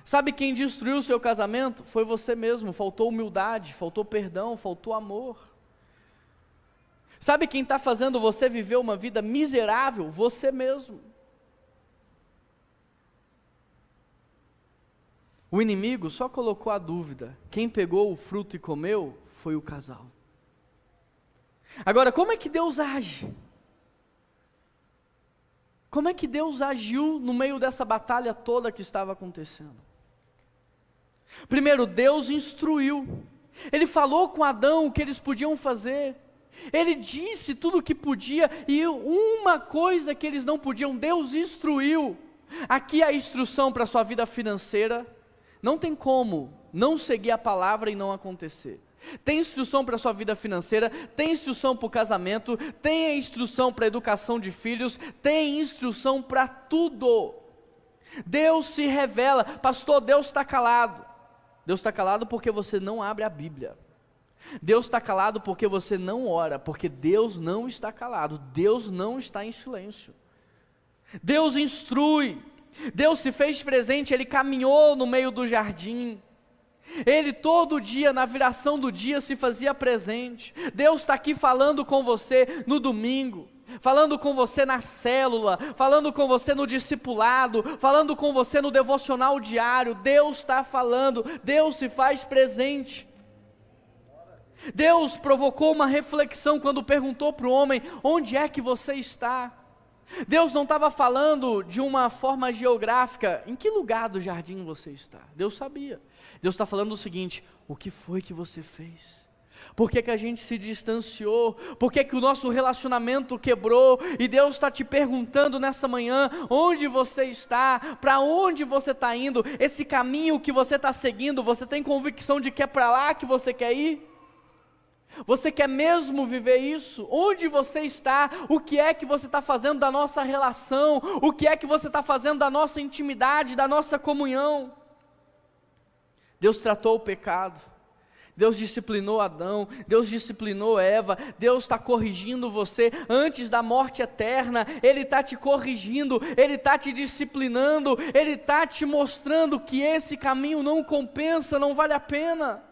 Sabe quem destruiu o seu casamento? Foi você mesmo. Faltou humildade, faltou perdão, faltou amor. Sabe quem está fazendo você viver uma vida miserável? Você mesmo. O inimigo só colocou a dúvida. Quem pegou o fruto e comeu foi o casal. Agora, como é que Deus age? Como é que Deus agiu no meio dessa batalha toda que estava acontecendo? Primeiro, Deus instruiu. Ele falou com Adão o que eles podiam fazer. Ele disse tudo o que podia, e uma coisa que eles não podiam, Deus instruiu. Aqui a instrução para a sua vida financeira. Não tem como não seguir a palavra e não acontecer. Tem instrução para a sua vida financeira, tem instrução para o casamento, tem a instrução para a educação de filhos, tem instrução para tudo. Deus se revela. Pastor, Deus está calado. Deus está calado porque você não abre a Bíblia. Deus está calado porque você não ora, porque Deus não está calado, Deus não está em silêncio. Deus instrui, Deus se fez presente, Ele caminhou no meio do jardim, Ele todo dia, na viração do dia, se fazia presente. Deus está aqui falando com você no domingo, falando com você na célula, falando com você no discipulado, falando com você no devocional diário. Deus está falando, Deus se faz presente. Deus provocou uma reflexão quando perguntou para o homem: onde é que você está? Deus não estava falando de uma forma geográfica, em que lugar do jardim você está? Deus sabia. Deus está falando o seguinte: o que foi que você fez? Por que que a gente se distanciou? Por que que o nosso relacionamento quebrou? E Deus está te perguntando nessa manhã: onde você está? Para onde você está indo? Esse caminho que você está seguindo, você tem convicção de que é para lá que você quer ir? Você quer mesmo viver isso? Onde você está? O que é que você está fazendo da nossa relação? O que é que você está fazendo da nossa intimidade, da nossa comunhão? Deus tratou o pecado, Deus disciplinou Adão, Deus disciplinou Eva, Deus está corrigindo você antes da morte eterna. Ele está te corrigindo, Ele está te disciplinando, Ele está te mostrando que esse caminho não compensa, não vale a pena.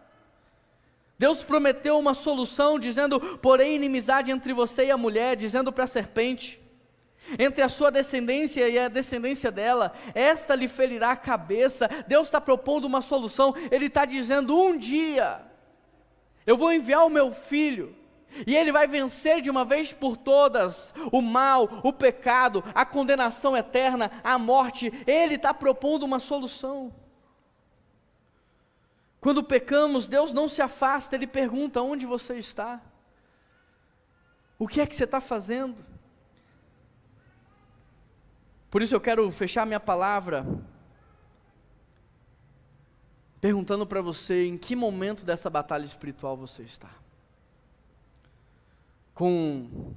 Deus prometeu uma solução, dizendo: porém inimizade entre você e a mulher, dizendo para a serpente: entre a sua descendência e a descendência dela, esta lhe ferirá a cabeça. Deus está propondo uma solução. Ele está dizendo: um dia eu vou enviar o meu filho, e ele vai vencer de uma vez por todas o mal, o pecado, a condenação eterna, a morte. Ele está propondo uma solução. Quando pecamos, Deus não se afasta, Ele pergunta: onde você está? O que é que você está fazendo? Por isso eu quero fechar minha palavra perguntando para você: em que momento dessa batalha espiritual você está? Com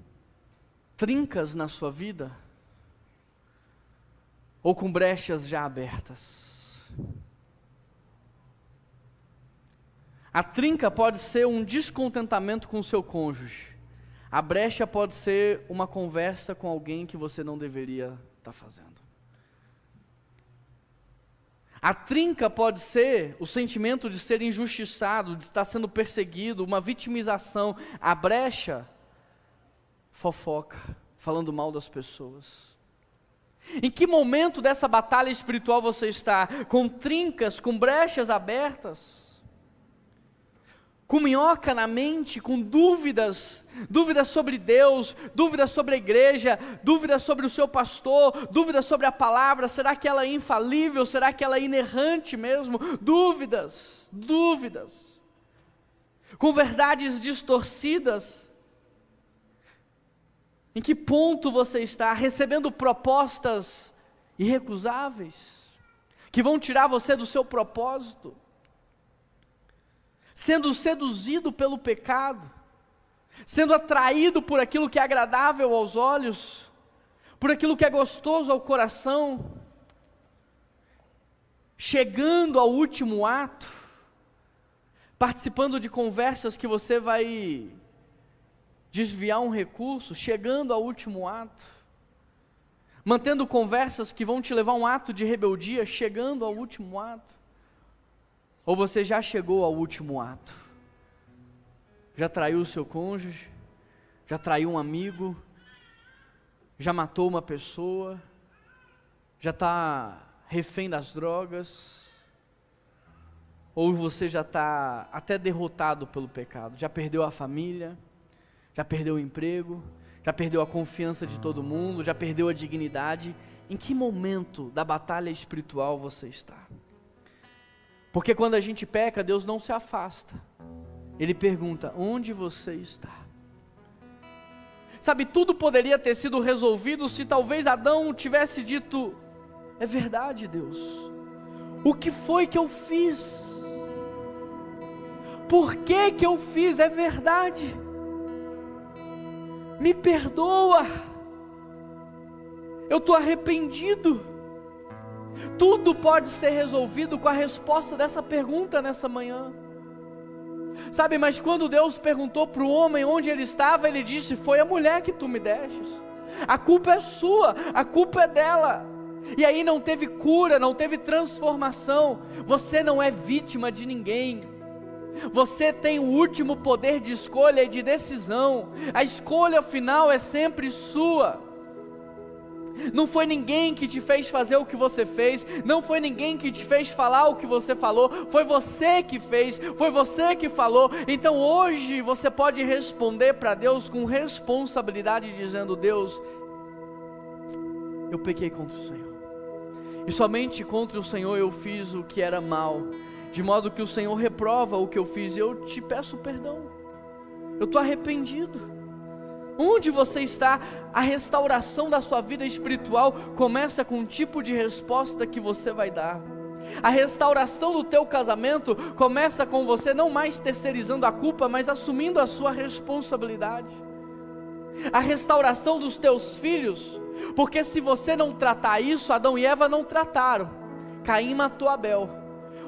trincas na sua vida? Ou com brechas já abertas? A trinca pode ser um descontentamento com o seu cônjuge. A brecha pode ser uma conversa com alguém que você não deveria estar fazendo. A trinca pode ser o sentimento de ser injustiçado, de estar sendo perseguido, uma vitimização. A brecha, fofoca, falando mal das pessoas. Em que momento dessa batalha espiritual você está? Com trincas, com brechas abertas? Com minhoca na mente, com dúvidas sobre Deus, dúvidas sobre a igreja, dúvidas sobre o seu pastor, dúvidas sobre a palavra. Será que ela é infalível? Será que ela é inerrante mesmo? Dúvidas. Com verdades distorcidas. Em que ponto você está? Recebendo propostas irrecusáveis, que vão tirar você do seu propósito? Sendo seduzido pelo pecado, sendo atraído por aquilo que é agradável aos olhos, por aquilo que é gostoso ao coração, chegando ao último ato, participando de conversas que você vai desviar um recurso, chegando ao último ato, mantendo conversas que vão te levar a um ato de rebeldia, chegando ao último ato. Ou você já chegou ao último ato? Já traiu o seu cônjuge? Já traiu um amigo? Já matou uma pessoa? Já está refém das drogas? Ou você já está até derrotado pelo pecado? Já perdeu a família? Já perdeu o emprego? Já perdeu a confiança de todo mundo? Já perdeu a dignidade? Em que momento da batalha espiritual você está? Porque quando a gente peca, Deus não se afasta. Ele pergunta: onde você está? Sabe, tudo poderia ter sido resolvido se talvez Adão tivesse dito: é verdade, Deus, O que foi que eu fiz? Por que que eu fiz? É verdade. Me perdoa. Eu estou arrependido. Tudo pode ser resolvido com a resposta dessa pergunta nessa manhã. Sabe, mas quando Deus perguntou para o homem onde ele estava, ele disse: foi a mulher que tu me destes. A culpa é sua, a culpa é dela. E aí não teve cura, não teve transformação. Você não é vítima de ninguém. Você tem o último poder de escolha e de decisão. A escolha final é sempre sua. Não foi ninguém que te fez fazer o que você fez, não foi ninguém que te fez falar o que você falou, foi você que fez, foi você que falou. Então hoje você pode responder para Deus com responsabilidade, dizendo: Deus, eu pequei contra o Senhor, e somente contra o Senhor eu fiz o que era mal, de modo que o Senhor reprova o que eu fiz, e eu te peço perdão, eu estou arrependido. Onde você está? A restauração da sua vida espiritual começa com um tipo de resposta que você vai dar. A restauração do teu casamento começa com você não mais terceirizando a culpa, mas assumindo a sua responsabilidade. A restauração dos teus filhos, porque se você não tratar isso, Adão e Eva não trataram. Caim matou Abel.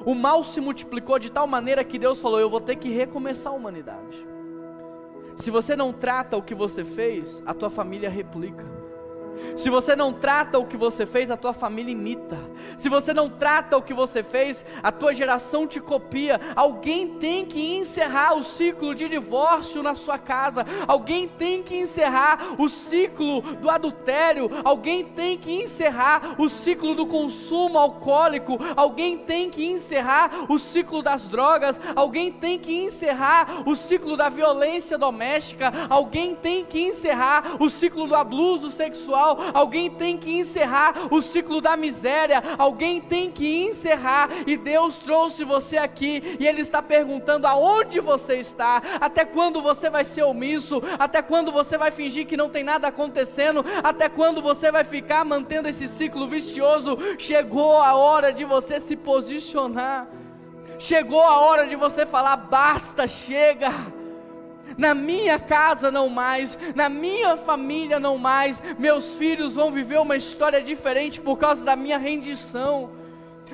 O mal se multiplicou de tal maneira que Deus falou: eu vou ter que recomeçar a humanidade. Se você não trata o que você fez, a tua família replica. Se você não trata o que você fez, a tua família imita. Se você não trata o que você fez, a tua geração te copia. Alguém tem que encerrar o ciclo de divórcio na sua casa. Alguém tem que encerrar o ciclo do adultério. Alguém tem que encerrar o ciclo do consumo alcoólico. Alguém tem que encerrar o ciclo das drogas. Alguém tem que encerrar o ciclo da violência doméstica. Alguém tem que encerrar o ciclo do abuso sexual. Alguém tem que encerrar o ciclo da miséria. Alguém tem que encerrar. E Deus trouxe você aqui, e Ele está perguntando: aonde você está? Até quando você vai ser omisso? Até quando você vai fingir que não tem nada acontecendo? Até quando você vai ficar mantendo esse ciclo vicioso? Chegou a hora de você se posicionar. Chegou a hora de você falar: basta, chega. Na minha casa não mais, na minha família não mais. Meus filhos vão viver uma história diferente por causa da minha rendição.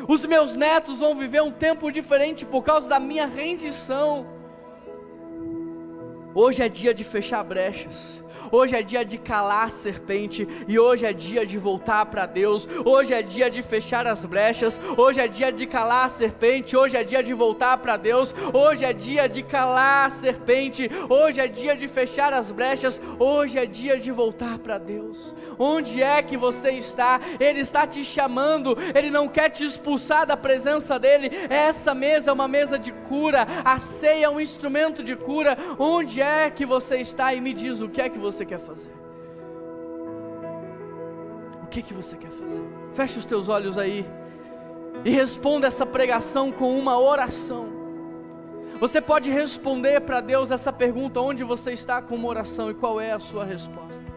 Os meus netos vão viver um tempo diferente por causa da minha rendição. Hoje é dia de fechar brechas. Hoje é dia de calar a serpente, e hoje é dia de voltar para Deus. Hoje é dia de fechar as brechas, hoje é dia de calar a serpente, hoje é dia de voltar para Deus. Hoje é dia de calar a serpente, hoje é dia de fechar as brechas, hoje é dia de voltar para Deus. Onde é que você está? Ele está te chamando, Ele não quer te expulsar da presença dEle. Essa mesa é uma mesa de cura, a ceia é um instrumento de cura. Onde é que você está? E me diz, o que é que você quer fazer? O que que você quer fazer? Feche os teus olhos aí e responda essa pregação com uma oração. Você pode responder para Deus essa pergunta: onde você está, com uma oração, e qual é a sua resposta?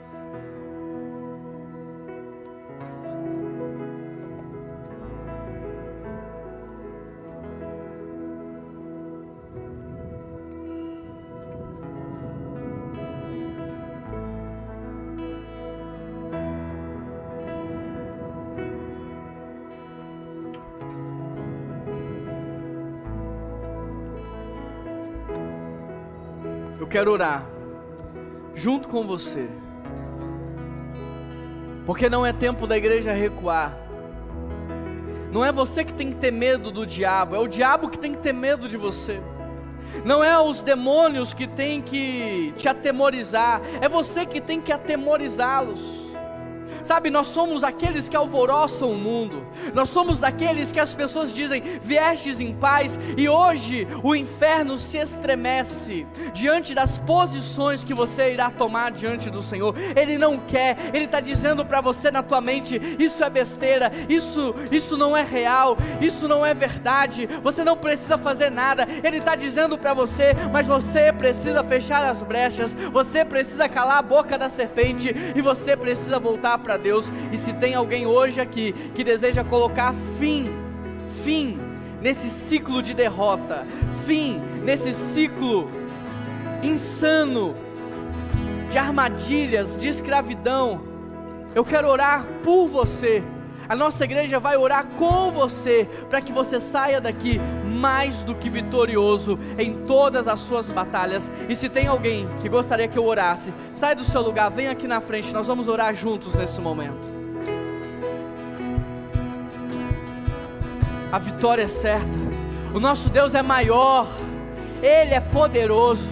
Eu quero orar junto com você, porque não é tempo da igreja recuar. Não é você que tem que ter medo do diabo, é o diabo que tem que ter medo de você. Não é os demônios que tem que te atemorizar, é você que tem que atemorizá-los. Sabe, nós somos aqueles que alvoroçam o mundo. Nós somos daqueles que as pessoas dizem: viestes em paz. E hoje o inferno se estremece diante das posições que você irá tomar diante do Senhor. Ele não quer, ele está dizendo para você na tua mente: isso é besteira, isso não é real, isso não é verdade, você não precisa fazer nada. Ele está dizendo para você: mas você precisa fechar as brechas, você precisa calar a boca da serpente, e você precisa voltar para Deus. E se tem alguém hoje aqui que deseja colocar fim fim nesse ciclo de derrota, fim nesse ciclo insano de armadilhas, de escravidão. Eu quero orar por você. A nossa igreja vai orar com você, para que você saia daqui mais do que vitorioso em todas as suas batalhas. E se tem alguém que gostaria que eu orasse, sai do seu lugar, vem aqui na frente, nós vamos orar juntos nesse momento. A vitória é certa, o nosso Deus é maior, Ele é poderoso,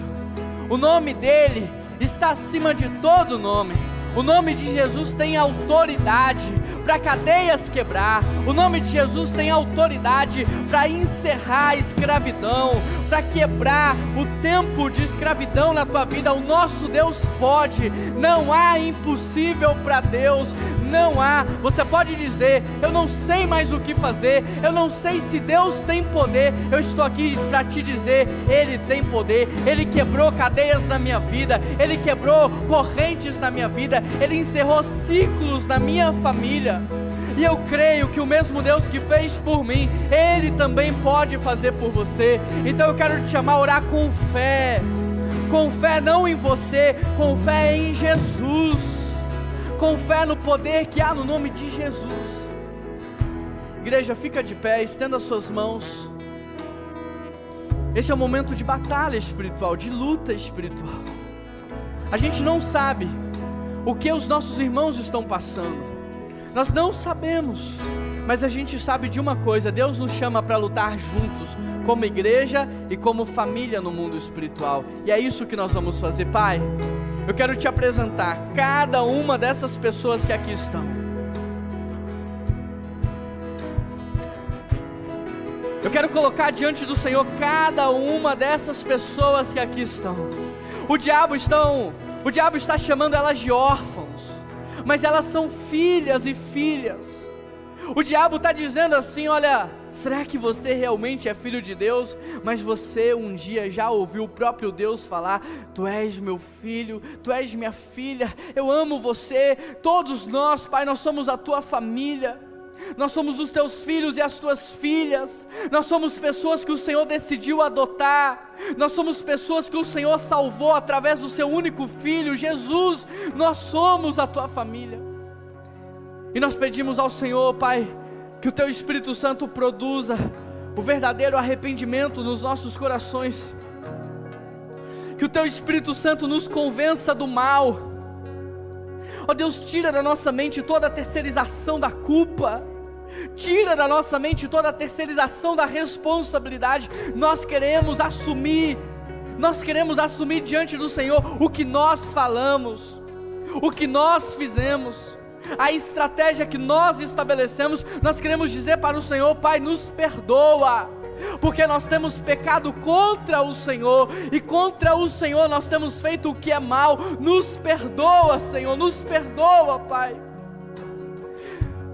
o nome dEle está acima de todo nome. O nome de Jesus tem autoridade para cadeias quebrar. O nome de Jesus tem autoridade para encerrar a escravidão, para quebrar o tempo de escravidão na tua vida. O nosso Deus pode, não há impossível para Deus, não há. Você pode dizer: eu não sei mais o que fazer, eu não sei se Deus tem poder. Eu estou aqui para te dizer: Ele tem poder. Ele quebrou cadeias na minha vida, Ele quebrou correntes na minha vida, Ele encerrou ciclos na minha família. E eu creio que o mesmo Deus que fez por mim, Ele também pode fazer por você. Então eu quero te chamar a orar com fé não em você, com fé em Jesus, com fé no poder que há no nome de Jesus. Igreja, fica de pé, estenda suas mãos. Esse é um momento de batalha espiritual, de luta espiritual. A gente não sabe o que os nossos irmãos estão passando, nós não sabemos, mas a gente sabe de uma coisa: Deus nos chama para lutar juntos, como igreja e como família no mundo espiritual, e é isso que nós vamos fazer. Pai, eu quero te apresentar cada uma dessas pessoas que aqui estão. Eu quero colocar diante do Senhor cada uma dessas pessoas que aqui estão. O diabo está chamando elas de órfãos, mas elas são filhas e filhas. O diabo está dizendo assim: olha, será que você realmente é filho de Deus? Mas você um dia já ouviu o próprio Deus falar: tu és meu filho, tu és minha filha, eu amo você. Todos nós, Pai, nós somos a tua família. Nós somos os teus filhos e as tuas filhas. Nós somos pessoas que o Senhor decidiu adotar. Nós somos pessoas que o Senhor salvou através do seu único filho, Jesus. Nós somos a tua família. E nós pedimos ao Senhor, Pai, que o teu Espírito Santo produza o verdadeiro arrependimento nos nossos corações. Que o teu Espírito Santo nos convença do mal. Ó Deus, tira da nossa mente toda a terceirização da culpa. Tira da nossa mente toda a terceirização da responsabilidade. Nós queremos assumir diante do Senhor o que nós falamos, o que nós fizemos, a estratégia que nós estabelecemos. Nós queremos dizer para o Senhor: Pai, nos perdoa, porque nós temos pecado contra o Senhor, e contra o Senhor nós temos feito o que é mal. Nos perdoa, Senhor, nos perdoa, Pai.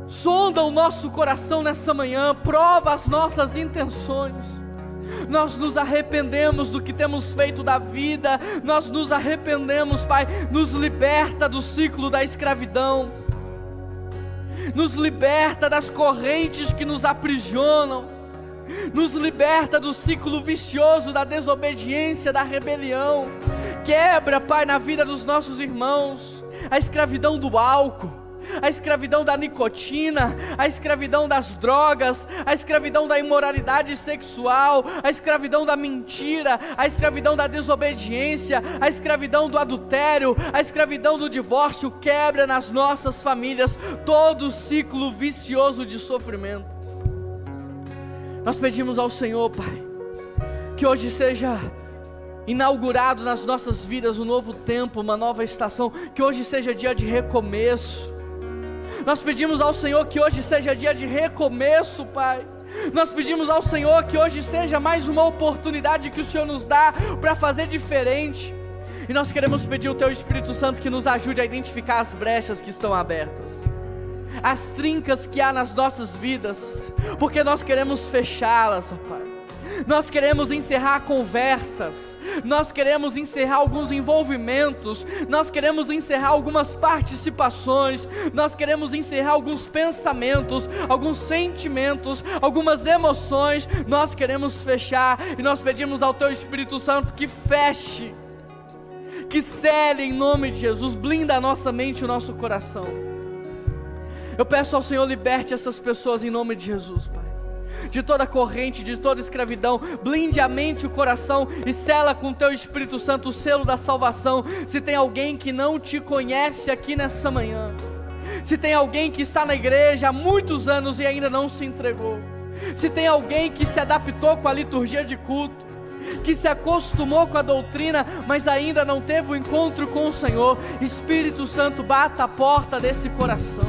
Sonda o nosso coração nessa manhã, prova as nossas intenções. Nós nos arrependemos do que temos feito da vida, nós nos arrependemos, Pai. Nos liberta do ciclo da escravidão, nos liberta das correntes que nos aprisionam, nos liberta do ciclo vicioso da desobediência, da rebelião. Quebra, Pai, na vida dos nossos irmãos a escravidão do álcool, a escravidão da nicotina, a escravidão das drogas, a escravidão da imoralidade sexual, a escravidão da mentira, a escravidão da desobediência, a escravidão do adultério, a escravidão do divórcio. Quebra nas nossas famílias todo o ciclo vicioso de sofrimento. Nós pedimos ao Senhor, Pai, que hoje seja inaugurado nas nossas vidas um novo tempo, uma nova estação, que hoje seja dia de recomeço. Nós pedimos ao Senhor que hoje seja dia de recomeço, Pai. Nós pedimos ao Senhor que hoje seja mais uma oportunidade que o Senhor nos dá para fazer diferente. E nós queremos pedir o Teu Espírito Santo que nos ajude a identificar as brechas que estão abertas, as trincas que há nas nossas vidas, porque nós queremos fechá-las, ó Pai. Nós queremos encerrar conversas, nós queremos encerrar alguns envolvimentos, nós queremos encerrar algumas participações, nós queremos encerrar alguns pensamentos, alguns sentimentos, algumas emoções, nós queremos fechar, e nós pedimos ao Teu Espírito Santo que feche, que cele em nome de Jesus, blinda a nossa mente e o nosso coração. Eu peço ao Senhor, liberte essas pessoas em nome de Jesus, Pai, de toda corrente, de toda escravidão. Blinde a mente e o coração e sela com Teu Espírito Santo o selo da salvação. Se tem alguém que não Te conhece aqui nessa manhã, se tem alguém que está na igreja há muitos anos e ainda não se entregou, se tem alguém que se adaptou com a liturgia de culto, que se acostumou com a doutrina, mas ainda não teve o encontro com o Senhor, Espírito Santo, bata a porta desse coração.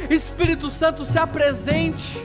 Espírito Santo, se apresente,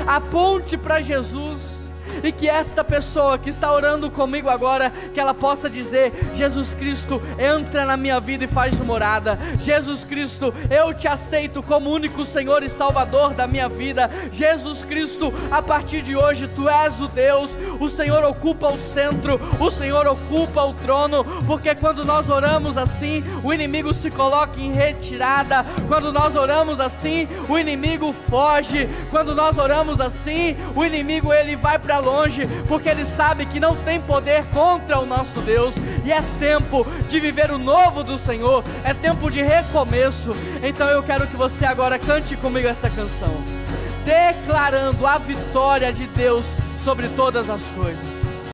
aponte para Jesus, e que esta pessoa que está orando comigo agora, que ela possa dizer: Jesus Cristo, entra na minha vida e faz morada. Jesus Cristo, eu Te aceito como único Senhor e Salvador da minha vida. Jesus Cristo, a partir de hoje Tu és o Deus, o Senhor ocupa o centro, o Senhor ocupa o trono, porque quando nós oramos assim, o inimigo se coloca em retirada. Quando nós oramos assim, o inimigo foge. Quando nós oramos assim, o inimigo ele vai para longe, porque ele sabe que não tem poder contra o nosso Deus. E é tempo de viver o novo do Senhor, é tempo de recomeço. Então eu quero que você agora cante comigo essa canção, declarando a vitória de Deus sobre todas as coisas.